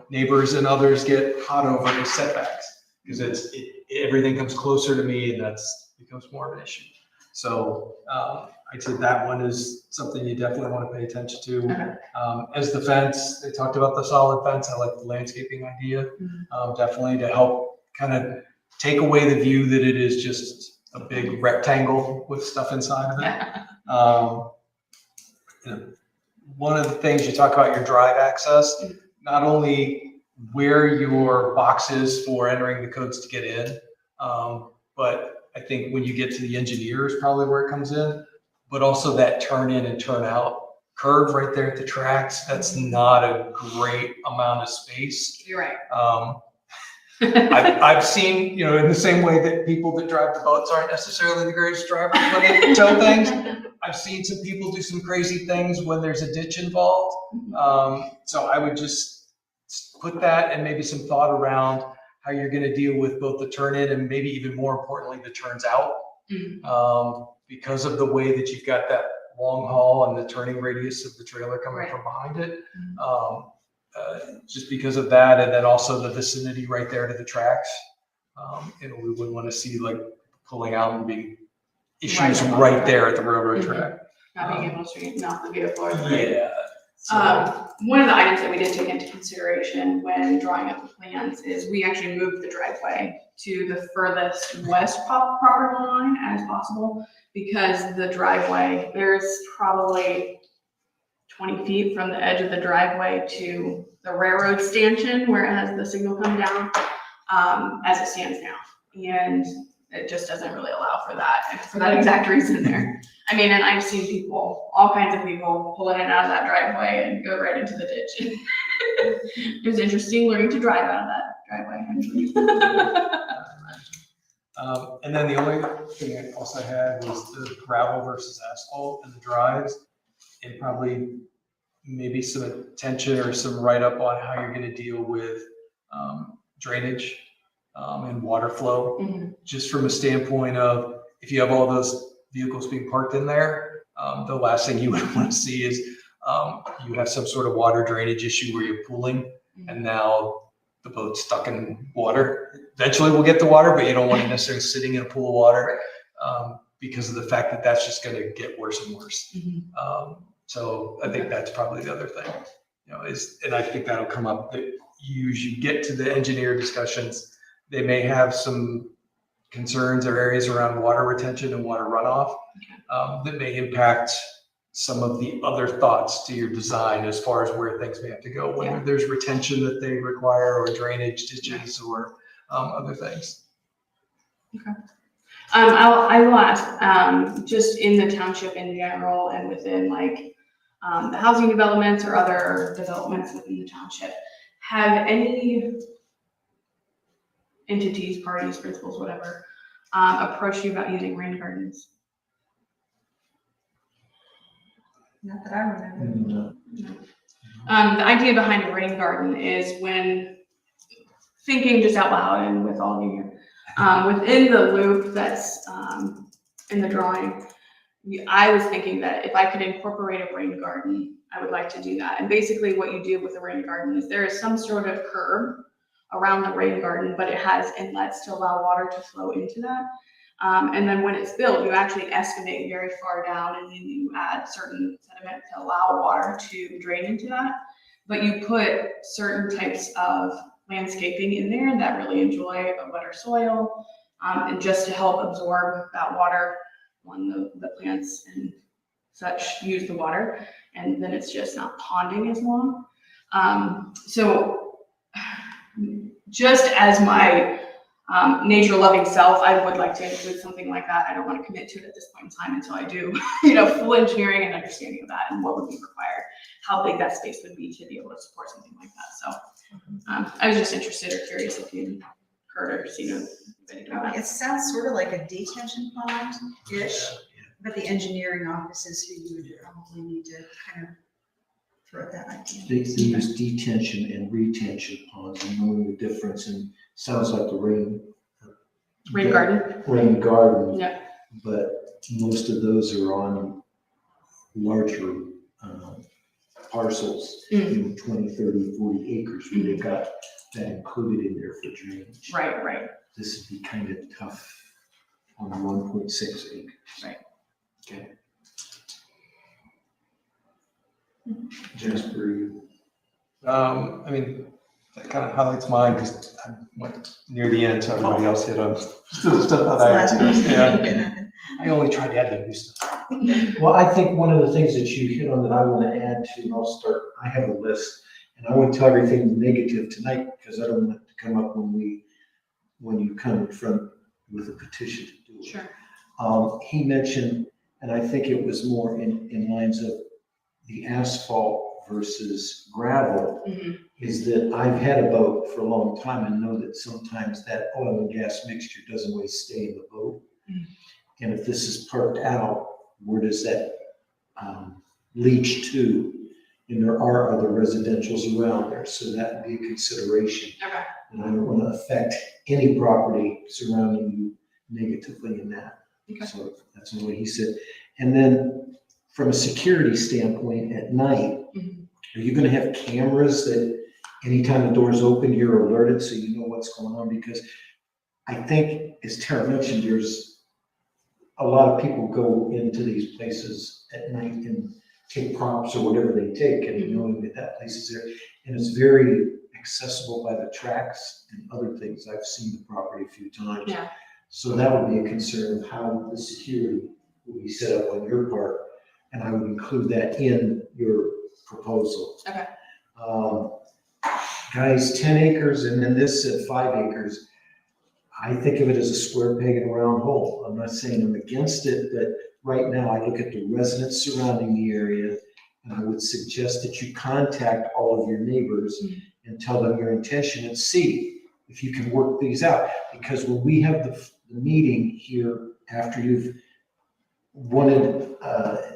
neighbors and others get hot over is setbacks, because everything comes closer to me, and that's becomes more of an issue. So I'd say that one is something you definitely want to pay attention to. Okay. As the fence, they talked about the solid fence. I like the landscaping idea, definitely to help kind of take away the view that it is just a big rectangle with stuff inside of it. One of the things you talk about your drive access, not only where your box is for entering the codes to get in, but I think when you get to the engineer is probably where it comes in, but also that turn in and turn out curve right there at the tracks. That's not a great amount of space. You're right. I've seen, in the same way that people that drive the boats aren't necessarily the greatest drivers when they tow things. I've seen some people do some crazy things when there's a ditch involved. So I would just put that and maybe some thought around how you're going to deal with both the turn in and maybe even more importantly, the turns out. Because of the way that you've got that long haul and the turning radius of the trailer coming from behind it. Just because of that, and then also the vicinity right there to the tracks. We wouldn't want to see like pulling out and being issues right there at the railroad track. Not being able to straighten off the vehicle. Yeah. One of the items that we did take into consideration when drawing up the plans is we actually moved the driveway to the furthest west property line as possible, because the driveway, there's probably 20 feet from the edge of the driveway to the railroad stanchion where it has the signal come down, as it stands now. And it just doesn't really allow for that, and for that exact reason there. I mean, and I've seen people, all kinds of people pull in and out of that driveway and go right into the ditch. It was interesting learning to drive out of that driveway, actually. And then the only thing I also had was the gravel versus asphalt and the drives, and probably maybe some attention or some write-up on how you're going to deal with drainage and water flow, just from a standpoint of if you have all those vehicles being parked in there, the last thing you would want to see is you have some sort of water drainage issue where you're pooling and now the boat's stuck in water. Eventually we'll get the water, but you don't want it necessarily sitting in a pool of water because of the fact that that's just going to get worse and worse. So I think that's probably the other thing, and I think that'll come up that you get to the engineer discussions, they may have some concerns or areas around water retention and water runoff that may impact some of the other thoughts to your design as far as where things may have to go, whether there's retention that they require or drainage ditches or other things. Okay. I will ask, just in the township in general and within like the housing developments or other developments within the township, have any entities, parties, principals, whatever, approached you about using rain gardens? Not that I remember. No. The idea behind a rain garden is when thinking just out loud and with all of you here, within the loop that's in the drawing, I was thinking that if I could incorporate a rain garden, I would like to do that. And basically what you do with a rain garden is there is some sort of curb around the rain garden, but it has inlets to allow water to flow into that. And then when it's built, you actually excavate very far down and then you add certain sediment to allow water to drain into that. but you put certain types of landscaping in there that really enjoy a wetter soil, and just to help absorb that water when the plants and such use the water, and then it's just not ponding as long. So just as my nature-loving self, I would like to include something like that. I don't want to commit to it at this point in time until I do, full engineering and understanding of that and what would be required, how big that space would be to be able to support something like that. So I was just interested or curious if you heard or seen anything about it. It sounds sort of like a detention pond-ish, but the engineering office is who you would probably need to kind of throw that idea. They use detention and retention ponds and knowing the difference, and sounds like the rain Garden? rain garden. Yeah. But most of those are on larger parcels, 20, 30, 40 acres, where they've got that included in there for drainage. Right. This would be kind of tough on 1.6 acres. Right. Okay. Jasper, you. I mean, that kind of highlights mine because I went near the end, so everybody else hit on the stuff that I had to. Yeah. I only tried to add the new stuff. Well, I think one of the things that you hit on that I want to add to, and I'll start, I have a list, and I won't tell everything negative tonight because I don't want it to come up when you come in front with a petition to do it. Sure. He mentioned, and I think it was more in lines of the asphalt versus gravel, is that I've had a boat for a long time and know that sometimes that oil and gas mixture doesn't always stay in the boat. And if this is parked out, where does that leach to? And there are other residentials around there, so that would be a consideration. Okay. And I don't want to affect any property surrounding you negatively in that. Okay. So that's what he said. And then from a security standpoint at night, are you going to have cameras that anytime the door's open, you're alerted so you know what's going on? Because I think, as Tara mentioned, there's a lot of people go into these places at night and take props or whatever they take, and knowing that that place is there. And it's very accessible by the tracks and other things. I've seen the property a few times. Yeah. So that would be a concern of how the security will be set up on your part. And I would include that in your proposal. Okay. Guys, 10 acres and then this at 5 acres. I think of it as a square peg in a round hole. I'm not saying I'm against it, but right now I look at the residents surrounding the area, and I would suggest that you contact all of your neighbors and tell them your intention and see if you can work these out. Because when we have the meeting here after you've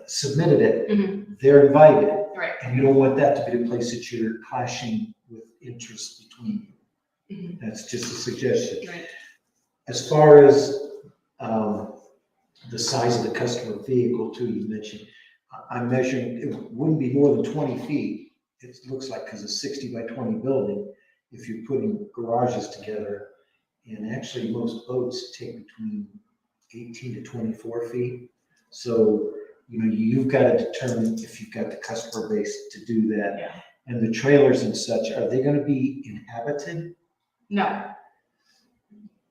submitted it, they're invited. Right. And you don't want that to be the place that you're clashing with interests between you. That's just a suggestion. Right. As far as the size of the customer vehicle too, you mentioned, I'm measuring, it wouldn't be more than 20 feet. It looks like, because it's 60 by 20 building, if you're putting garages together, and actually most boats take between 18 to 24 feet. So, you've got to determine if you've got the customer base to do that. Yeah. And the trailers and such, are they going to be inhabited? No.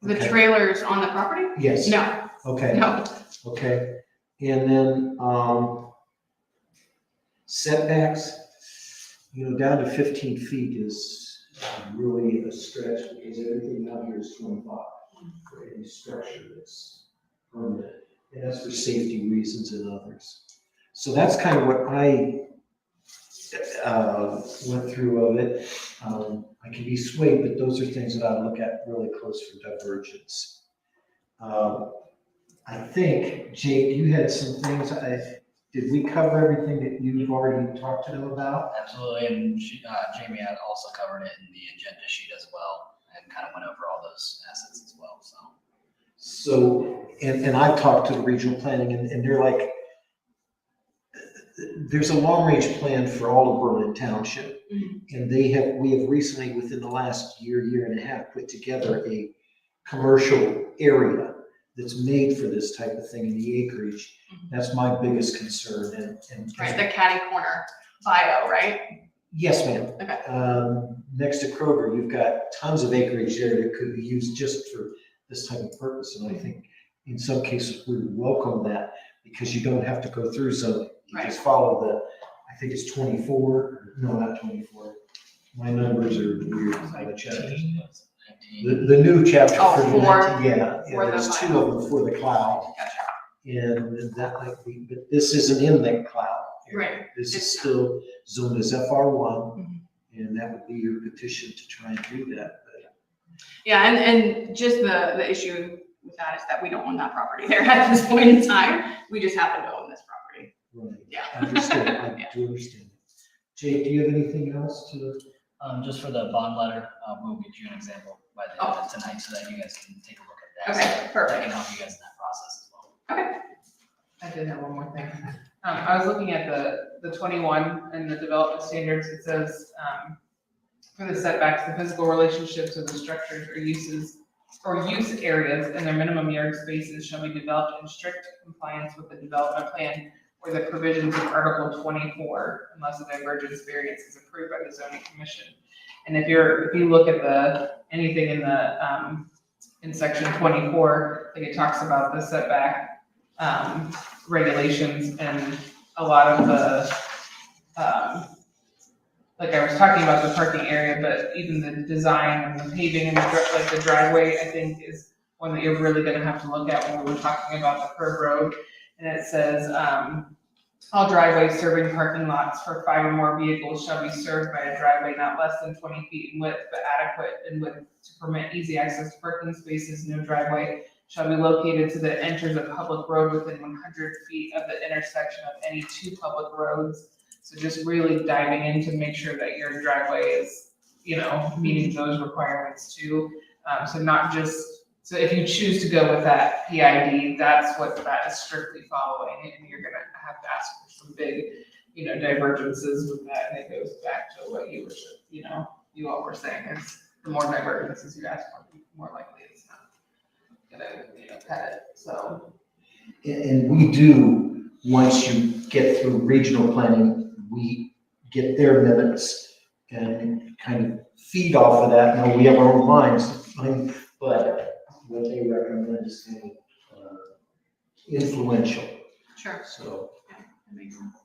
The Okay. trailers on the property? Yes. No. Okay. No. Okay. And then setbacks, down to 15 feet is really a stretch, because everything out here is 25 for any structure that's permanent. And that's for safety reasons and others. So that's kind of what I went through of it. I can be swayed, but those are things that I look at really close for divergence. I think, Jake, you had some things. Did we cover everything that you've already talked to them about? Absolutely, and Jamie had also covered it in the agenda sheet as well, and kind of went over all those assets as well, so. So, and I've talked to the regional planning, and they're like, there's a long-range plan for all of Berlin Township. And we have recently, within the last year and a half, put together a commercial area that's made for this type of thing in the acreage. That's my biggest concern. And Right, the catty corner bio, right? Yes, ma'am. Okay. Next to Kroger, you've got tons of acreage there that could be used just for this type of purpose. And I think in some cases, we would welcome that because you don't have to go through zoning. You just follow I think it's 24, no, not 24. My numbers are weird. The chapters. The new chapter Oh, for the for- yeah, for the there's two cloud. of them for the cloud. Gotcha. And that might be, but this isn't in that cloud area. Right. This is It's not. still zoned as FR1, Mhm. and that would be your petition to try and do that. But Yeah, and just the issue with that is that we don't own that property there at this point in time. We just happen to own this property. right, Yeah. I understand, I Yeah. do understand. Jake, do you have anything else to? Just for the bond letter, we'll get you an example by the end of tonight so that you guys can take a look at that. Okay, So perfect. I can help you guys in that process as well. Okay. I did have one more thing. I was looking at the 21 and the development standards. It says, for the setbacks, the physical relationships of the structures or uses or use areas and their minimum yard spaces shall be developed in strict compliance with the development plan or the provisions of Article 24, unless a divergence variance is approved by the zoning commission. And if you look at anything in in section 24, like it talks about the setback regulations and a lot of like I was talking about the parking area, but even the design and the paving and the driveway, I think is one that you're really gonna have to look at when we were talking about the curb road. And it says, all driveways serving parking lots for 5 or more vehicles shall be served by a driveway not less than 20 feet in width, but adequate in width to permit easy access to parking spaces. No driveway shall be located so that it enters a public road within 100 feet of the intersection of any 2 public roads. So just really diving in to make sure that your driveway is, meeting those requirements too. So if you choose to go with that PID, that's what that is strictly following, and you're gonna have to ask for some big, divergences with that, and it goes back to what you were, you all were saying, is the more divergences you ask for, the more likely it's not gonna, cut it, so. And we do, once you get through regional planning, we get their limits and kind of feed off of that. Now, we have our own lines, but what they recommend is kind of influential, Sure. so That makes sense.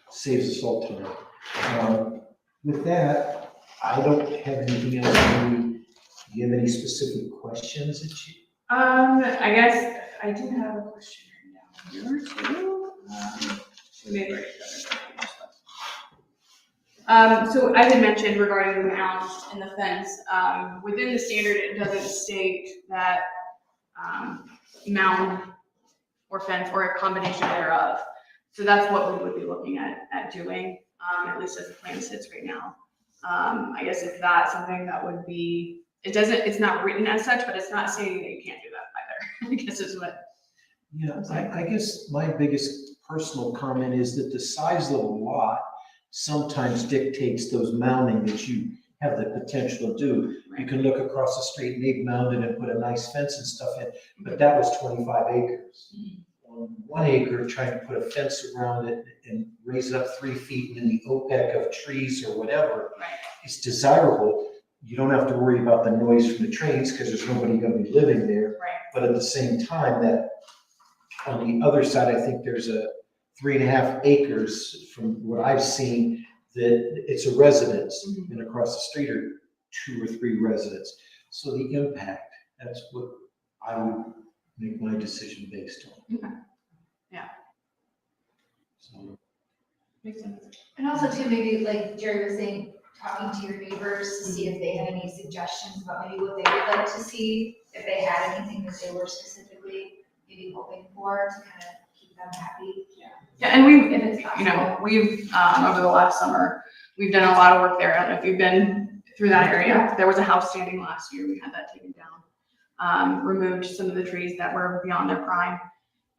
saves us all time. With that, I don't have anything else. Do you have any specific questions that you? I guess I do have a question down here too. Maybe I so as I mentioned regarding the mound and the fence, within the standard, it doesn't state that mound or fence or a combination thereof. So that's what we would be looking at doing, at least as the plan sits right now. I guess if that's something that would be, it's not written as such, but it's not saying that you can't do that either. I guess is what. Yeah, I guess my biggest personal comment is that the size of the lot sometimes dictates those mounding that you have the potential to do. You can look across the street and they've mounded and put a nice fence and stuff in, but that was 25 acres. On 1 acre, trying to put a fence around it and raise it up 3 feet in the OPEC of trees or whatever is desirable. You don't have to worry about the noise from the trains because there's nobody going to be living there. Right. But at the same time, that on the other side, I think there's a 3.5 acres from what I've seen that it's a residence, and across the street are 2 or 3 residents. So the impact, that's what I would make my decision based on. Okay. Yeah. So, Makes sense. And also too, maybe like Jerry was saying, talking to your neighbors to see if they had any suggestions about maybe what they would like to see, if they had anything that they were specifically maybe hoping for to kind of keep them happy. Yeah, and we've, If it's possible. we've, over the last summer, we've done a lot of work there. I don't know if you've been through that area. There was a house standing last year. We had that taken down. Removed some of the trees that were beyond their prime.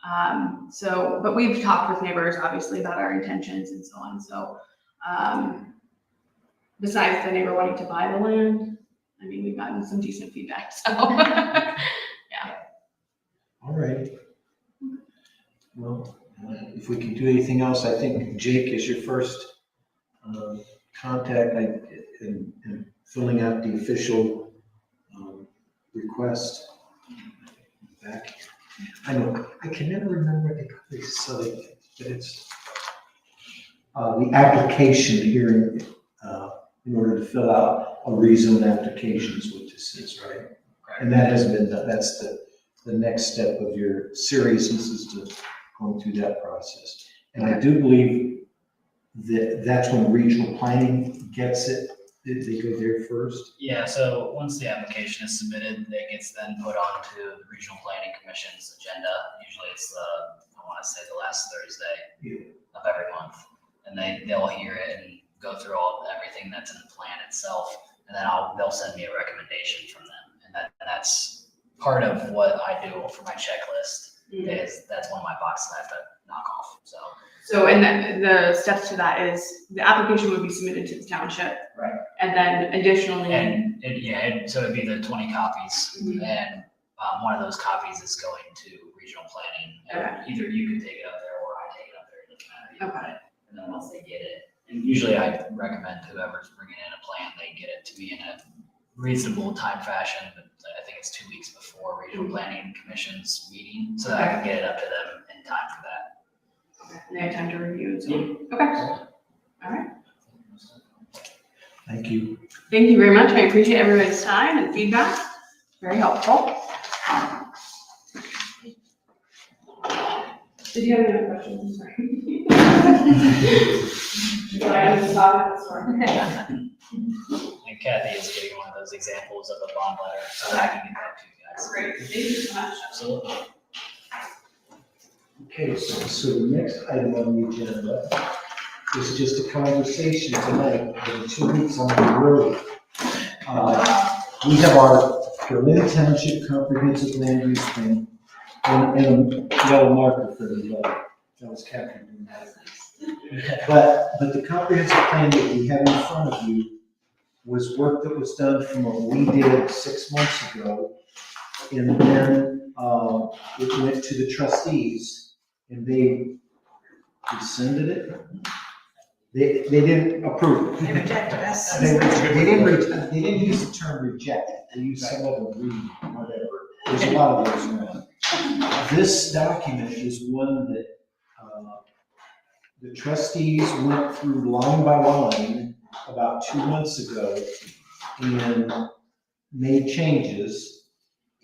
But we've talked with neighbors, obviously, about our intentions and so on. So, besides the neighbor wanting to buy the land, I mean, we've gotten some decent feedback, so. all right. Well, if we can do anything else, I think Jake is your first contact and filling out the official request. Back. I know, I can never remember what they call this, so but it's the application here in order to fill out a rezone application is what this is, right? And that has been done. That's the next step of your seriousness is to go through that process. And I do believe that that's when regional planning gets it. They go there first. Yeah, so once the application is submitted, it gets then put onto the Regional Planning Commission's agenda. Usually it's I want to say the last Thursday of every month. And they'll hear it and go through everything that's in the plan itself. And then they'll send me a recommendation from them. And that's part of what I do for my checklist is that's one of my boxes I have to knock off, So, and the steps to that is the application would be submitted to the township. Right. And then additionally. And so it'd be the 20 copies, and one of those copies is going to regional planning. And either you can take it up there or I take it up there, it doesn't matter. Okay. And then once they get it, and usually I recommend whoever's bringing in a plan, they get it to me in a reasonable time fashion, but I think it's 2 weeks before Regional Planning Commission's meeting, so that I can get it up to them in time for that. Okay. And they have time to review it, so, okay. All right. Thank you. Thank you very much. I appreciate everybody's time and feedback. Very helpful. Did you have any other questions? Sorry. I was talking, sorry. And Kathy is getting one of those examples of a bond letter, so I can get that to you guys. That's great. Thank you so much. Absolutely. Okay, so the next item on the agenda is just a conversation tonight, in 2 weeks on the road. We have our Berlin Township Comprehensive Land Use Plan and a yellow marker for the yellow. That was Catherine doing that. But the comprehensive plan that we have in front of you was work that was done from what we did 6 months ago. And then it went to the trustees and they rescinded it. They didn't approve it. They rejected us. They didn't use the term reject. They used some other read, whatever. There's a lot of those around. This document is one that the trustees went through line by line about 2 months ago and made changes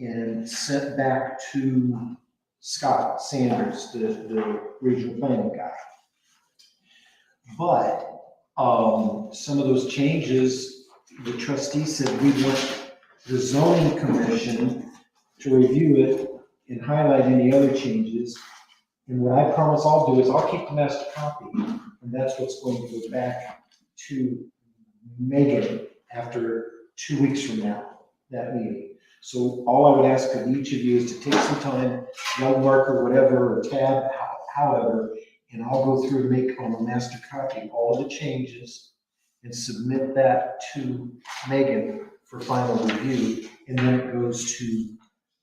and sent back to Scott Sanders, the regional planning guy. But some of those changes, the trustees said we want the zoning commission to review it and highlight any other changes. And what I promise I'll do is I'll keep the master copy, and that's what's going to go back to Megan after 2 weeks from now, that meeting. So all I would ask of each of you is to take some time, yellow marker, whatever, or tab, however, and I'll go through and make on a master copy all of the changes and submit that to Megan for final review. And then it goes to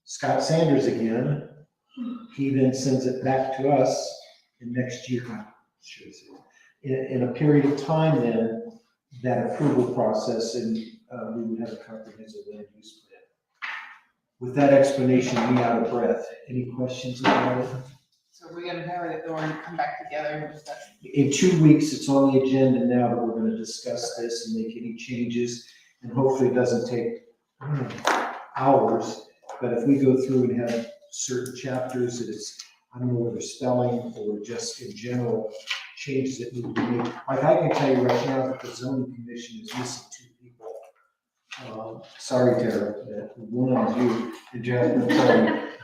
Scott Sanders again. He then sends it back to us in next year. In a period of time then, that approval process, and we would have a comprehensive land use plan. With that explanation, we out of breath. Any questions about it? So we're gonna have it, or come back together and discuss. In 2 weeks, it's on the agenda now that we're going to discuss this and make any changes. And hopefully it doesn't take hours, but if we go through and have certain chapters that it's, I don't know whether spelling or just in general changes that need to be made. Like I can tell you right now that the zoning commission is missing 2 people. Sorry, Tara, that one is you, and Jasmine,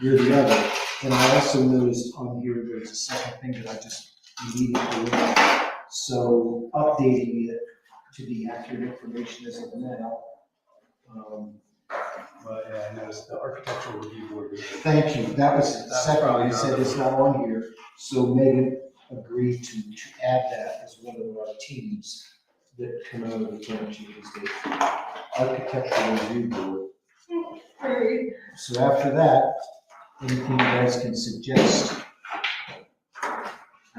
you're the other. And I also noticed on here, there's a second thing that I just immediately looked at. So updating it to the accurate information as of now. But yeah, I noticed the architectural review board. Thank you. That was the second one. You said it's not on here. So Megan agreed to add that as one of our teams that come out of the township is the architectural review board. So after that, anything you guys can suggest.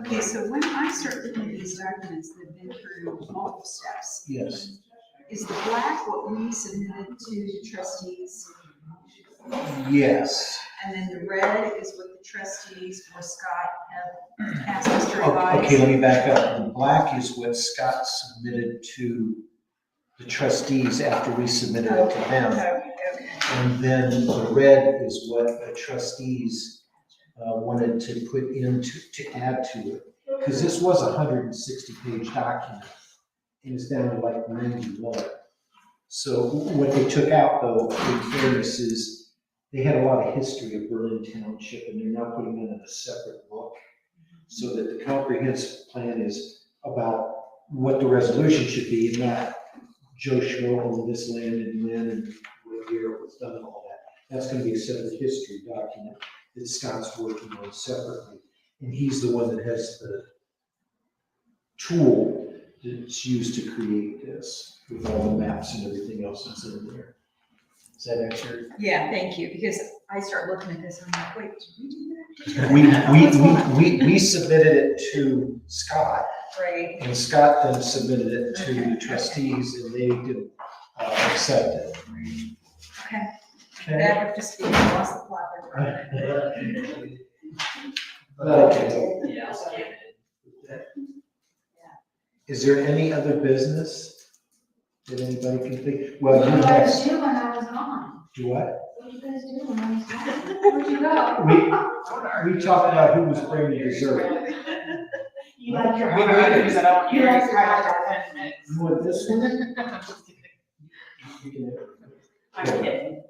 Okay, so when I start looking at these documents that have been through multiple steps, Yes. is the black what we submitted to the trustees? Yes. And then the red is what the trustees or Scott have asked us to revise? Okay, let me back up. The black is what Scott submitted to the trustees after we submitted it to them. Okay. And then the red is what the trustees wanted to put into, to add to it. Because this was a 160-page document, and it's down to like 91. So what they took out, though, in fairness, is they had a lot of history of Berlin Township, and they're now putting it in a separate book. So that the comprehensive plan is about what the resolution should be, and not Joe Schmo owned this land and when and what year it was done and all that. That's gonna be a separate history document that Scott's working on separately. And he's the one that has the tool that's used to create this, with all the maps and everything else that's in there. Does that answer? Yeah, thank you, because I start looking at this and I'm like, wait, did we do that? We submitted it to Scott, Right. and Scott then submitted it to the trustees, and they didn't accept it. Okay. Okay. That would just be lost the plot there. Okay. Yeah, I'll skip it. Is there any other business that anybody can think? Well, What you did you guys have, do when I was gone? do what? What did you guys do when I was gone? Where'd you go? We talked about who was bringing dessert. You like your We heart. items that I don't You hear like is your highlighted heart. by 10 minutes. You want this one? I'm just kidding. You can I'm kidding.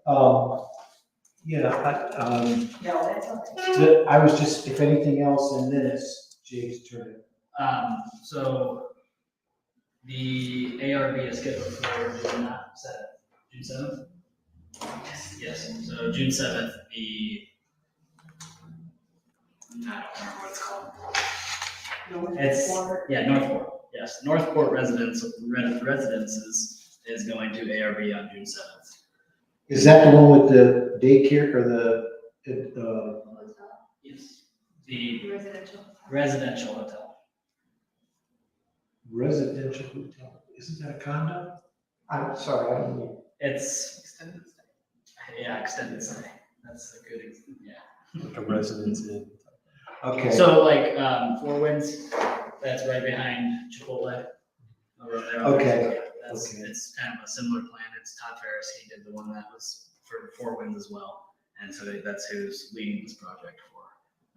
Yeah, No, that's okay. I was just, if anything else in minutes, Jake's turn. So the ARB is scheduled for June 7th? Yes, so June 7th, I don't remember what it's called. Northport, yes, Northport Residences is going to ARB on June 7th. Is that the one with the daycare or the, Yes. The Residential. residential hotel. residential hotel? Isn't that a condo? I'm sorry, I don't know. It's, Extended stay. yeah, extended stay. That's a good, yeah. Like a residence in. Okay. So like, Four Winds, that's right behind Chipotle. Over there. Okay. That's, Okay. it's kind of a similar plan. It's Todd Ferris. He did the one that was for Four Winds as well. And so that's who's leading this project for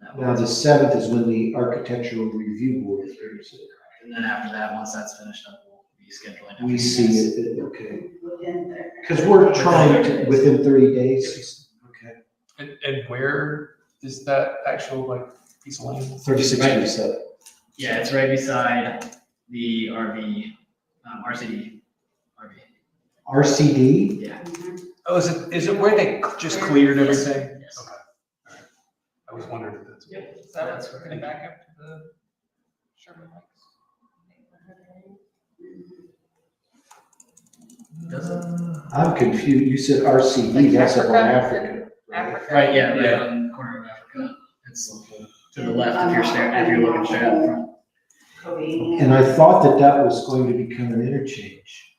that Now, one. the 7th is when the architectural review board hears it. And then after that, once that's finished up, we'll be scheduling. We see it, okay. Because we're trying to, within 30 days. Okay. And where is that actual like piece of land? 3637. Yeah, it's right beside the RV, RCD, RV. RCD? Yeah. Oh, is it where they just cleared everything? Yes. Okay. All right. I was wondering if that's. Yep, so that's working back up to the Sherman Lakes. Does it? I'm confused. You said RCD, Like that's up on Africa? Africa. Africa. Right, yeah, right Yeah. on the corner of Africa. It's to the left if you're looking straight out front. And I thought that that was going to become an interchange.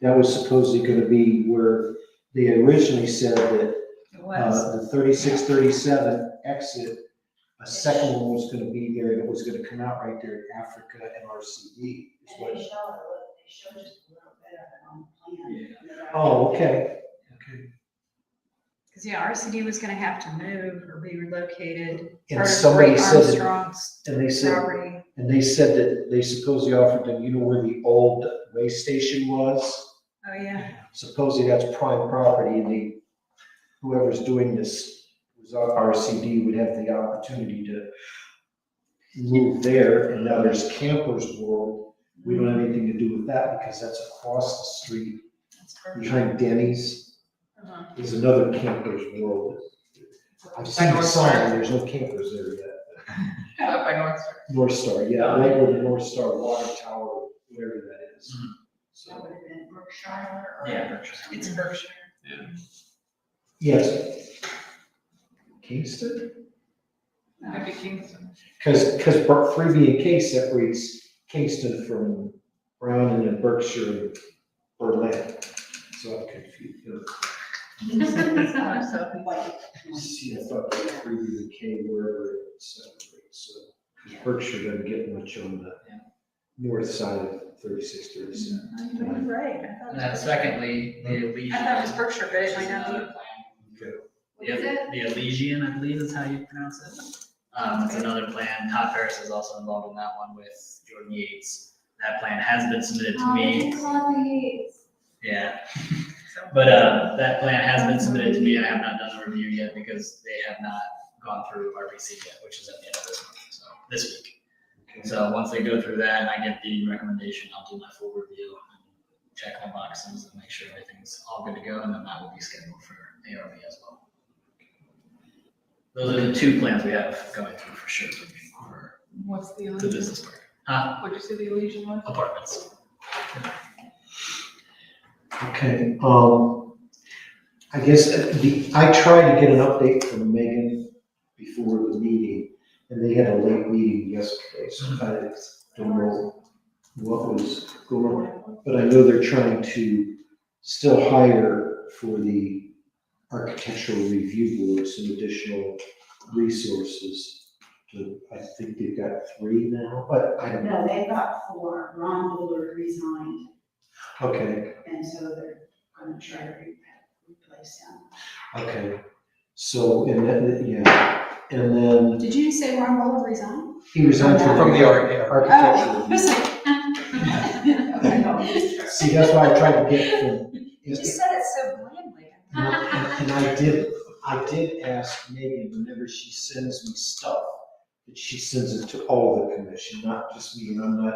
That was supposedly going to be where they originally said that It was. the 3637 exit, a second one was going to be there, and it was going to come out right there at Africa and RCD. Is what- showed just a little bit of it on the plan. Oh, okay, okay. Because, yeah, RCD was gonna have to move or be relocated. And Part of somebody Ray said that, Armstrong's and they said, property. and they said that they supposedly offered them, you know where the old way station was? Oh, yeah. Supposedly that's prime property, and the, whoever's doing this, was RCD, would have the opportunity to move there, and now there's Campers World. We don't have anything to do with that, because that's across the street, That's perfect. behind Denny's. Uh-huh. There's another Campers World. I've seen the North Star. sign, there's no campers there yet. Up by North Star. North Star, yeah, right where the North Star water tower, wherever that is. Mhm. So, That would have been Berkshire or. Yeah, Berkshire. It's Berkshire. yes. Kingston? Might be Kingston. Because 3B and K separates Kingston from Brown and Berkshire and Berlin. So I'm confused. See, I thought that 3B and K were separated, so 'cause Berkshire doesn't get much on the north side of 36, 37. Right. And then secondly, the Elysian. I thought it was Berkshire, but it might not be. What is it? The Elysian, I believe is how you pronounce it. It's another plan. Todd Ferris is also involved in that one with Jordan Yates. That plan has been submitted to me. Yeah. But that plan has been submitted to me. I have not done the review yet because they have not gone through RPC yet, which is at the end of this month, so this week. So once they go through that and I get the recommendation, I'll do my full review and check my boxes and make sure everything's all good to go, and then that will be scheduled for ARB as well. Those are the two plans we have going through for sure for What's the the Elysian? business park. What'd you say the Elysian was? Apartments. Okay, I guess I tried to get an update from Megan before the meeting, and they had a late meeting yesterday, so I don't know what was going on. But I know they're trying to still hire for the architectural review board some additional resources. I think they've got 3 now, but I don't know. No, they've got 4. Ron Bullard resigned, Okay, and so they're gonna try to replace him. okay. So, and then, yeah, and then Did you say Ron Bullard resigned? he resigned From the art, yeah. architectural. I was like. See, that's why I tried to get from. You just said it so blandly. And I did ask Megan, whenever she sends me stuff, that she sends it to all the commission, not just me, and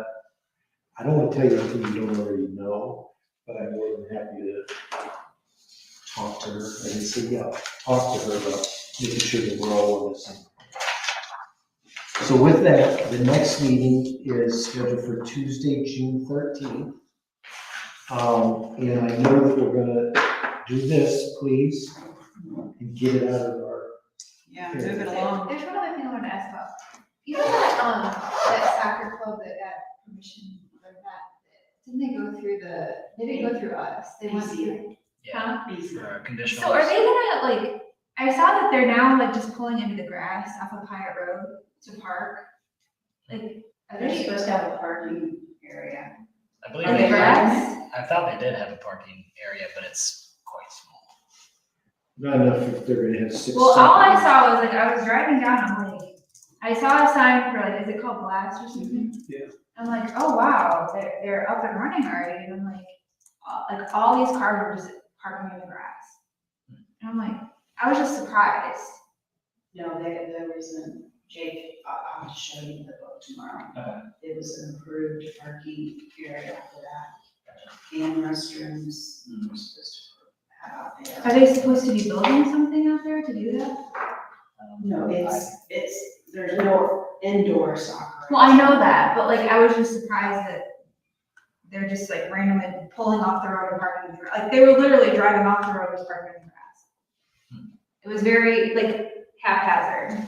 I don't want to tell you anything you don't already know, but I'm more than happy to talk to her, and say, yeah, talk to her about making sure that we're all on the same. So with that, the next meeting is scheduled for Tuesday, June 13th. And I know that we're gonna do this, please, and get it out of our. Yeah, move it along. There's one other thing I wanted to ask about. You know that soccer club that got permission or that, didn't they go through they didn't go through us, they went through. Yeah. Huh? For conditional. So are they gonna like, I saw that they're now like just pulling into the grass off of Hyatt Road to park. Like, are They're they, supposed to have a parking area. I believe on the they did. grass? I thought they did have a parking area, but it's quite small. Not enough if they're gonna have 6. Well, all I saw was like, I was driving down, I'm like, I saw a sign for like, is it called Blast or something? Yeah. I'm like, oh wow, they're up and running already, and I'm like all these cars are just parking in the grass. And I'm like, I was just surprised. No, there was Jake, I'll show you the book tomorrow. Okay. It was an improved parking area for that, and restrooms, we're supposed to have out there. Are they supposed to be building something out there to do that? No, there's no indoor soccer. Well, I know that, but like, I was just surprised that they're just like randomly pulling off the road and parking in the grass. Like, they were literally driving off the road and parking in the grass. It was very like haphazard.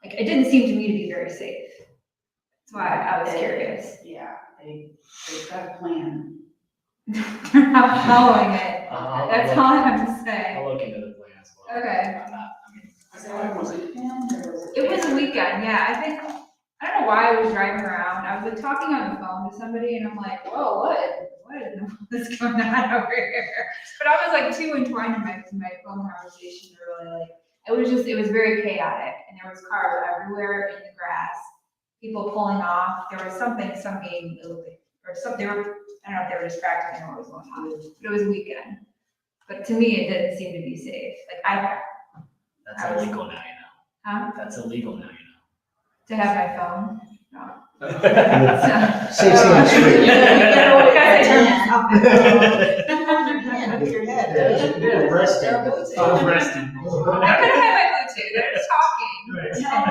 Like, it didn't seem to me to be very safe. That's why I was curious. Yeah, they've got a plan. They're not following it. That's all I have to say. I'll look into the plan as well. Okay. I'm not, Was that a weekend or was it? It was a weekend, yeah. I don't know why I was driving around. I was like talking on the phone to somebody and I'm like, whoa, what in the world is going on over here? But I was like too entwined in my phone conversation to really like, it was very chaotic and there was cars everywhere in the grass, people pulling off. There was something illegal or something, I don't know if they were distracted or what was going on, but it was a weekend. But to me, it didn't seem to be safe. Like that's illegal now, you know. huh? That's illegal now, you To have my phone? No. know. Safety on the street. They're arresting. Arresting. I could have had my Bluetooth, they're just talking. No,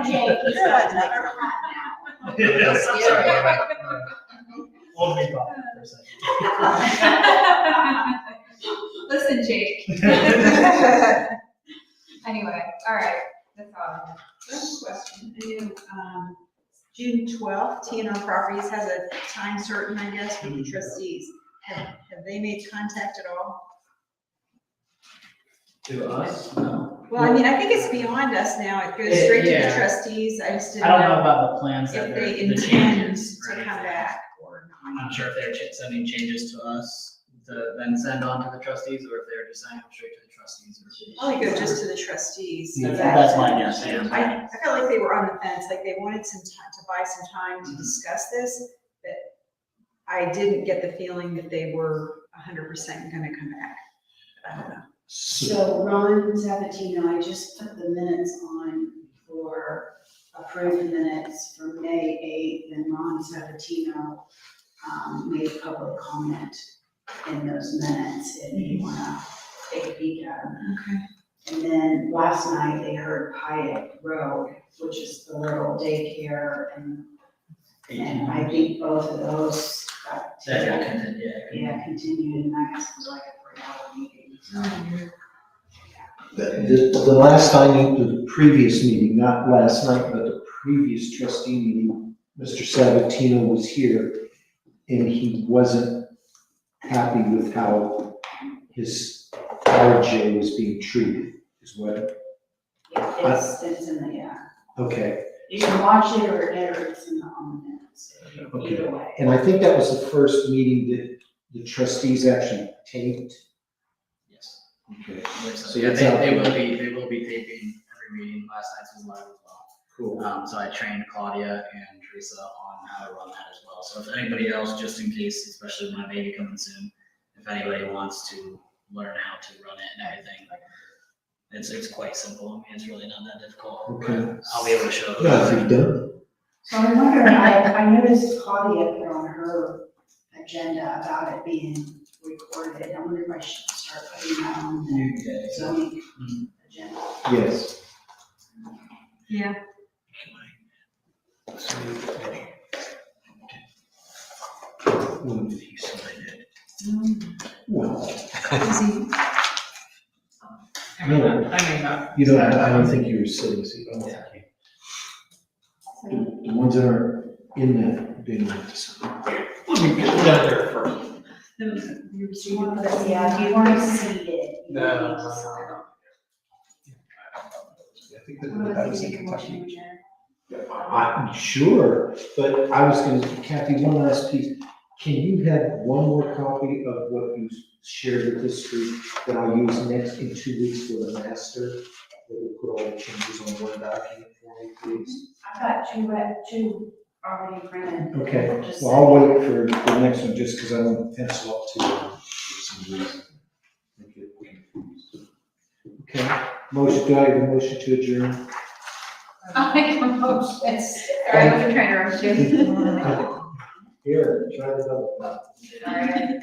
Jake, you're another hot Yes, I'm sorry. Hold me back for a second. Listen, Jake. Anyway, all right, That's all. I have a question. I knew, June 12th, TNR Properties has a time certain, I guess, with the trustees. Have they made contact at all? To us? No. Well, I mean, I think it's beyond us now. It goes straight to the Yeah. trustees. I just I didn't don't know know about the plans if that they they're, the intend changes or to come anything. back or not. I'm sure if they're sending changes to us to then send on to the trustees, or if they're just sending them straight to the trustees. Probably go just to the trustees. That's my guess, yeah. I felt like they were on the fence, like they wanted some time to buy some time to discuss this, but I didn't get the feeling that they were 100% gonna come back. I don't know. So Ron Sabatino, I just put the minutes on for approved minutes for May 8th, and Ron Sabatino made public comment in those minutes, if you wanna take a peek at them. Okay. And then last night, they heard Pyatt Road, which is the little daycare, and I think both of those got. That got continued, yeah. Yeah, continued, and I guess it was like a 3-hour meeting, so. The last time, the previous meeting, not last night, but the previous trustee meeting, Mr. Sabatino was here, and he wasn't happy with how his RJ was being treated, is what, Yeah, it's in the, yeah. okay. You can watch it or it's in the on the minutes, Okay. either way. And I think that was the first meeting that the trustees actually taped. Yes. Okay. So Yeah, yeah, it's out they there. will be taping every meeting. Last night's was live as well. Cool. So I trained Claudia and Teresa on how to run that as well. So if anybody else, just in case, especially when I may be coming soon, if anybody wants to learn how to run it and everything, it's quite simple. I mean, it's really not that difficult. Okay. I'll be able to show. No, if you've done. So I wonder, I noticed Claudia put on her agenda about it being recorded. I wonder if I should start putting that on the zoning agenda. Yes. Yeah. When did he sign it? Well, Is he, I mean, not. you don't, I don't think you were sitting, so I don't think you. The ones that are in that, they don't have to sign. Let me get down there first. Yeah, if you want to see it. you No. need to sign it. I think that was in Kentucky. I'm sure, but I was gonna, Kathy, one last piece. Can you have one more copy of what you shared with this group that I'll use next in 2 weeks for the master? That will put all the changes on one document for me, please. I've got two already printed. Okay, Just well, I'll wait for the next one, just because I want to pencil up to, for some reason. Make it confused. Okay, motion, do I have a motion to adjourn? I'll make a motion. Sorry, I wasn't trying to rush you. Here, try the double. Sorry.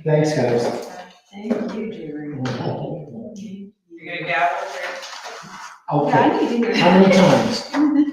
Thanks, guys. thank you, Jerry. You're gonna gavel there? Okay, how many times?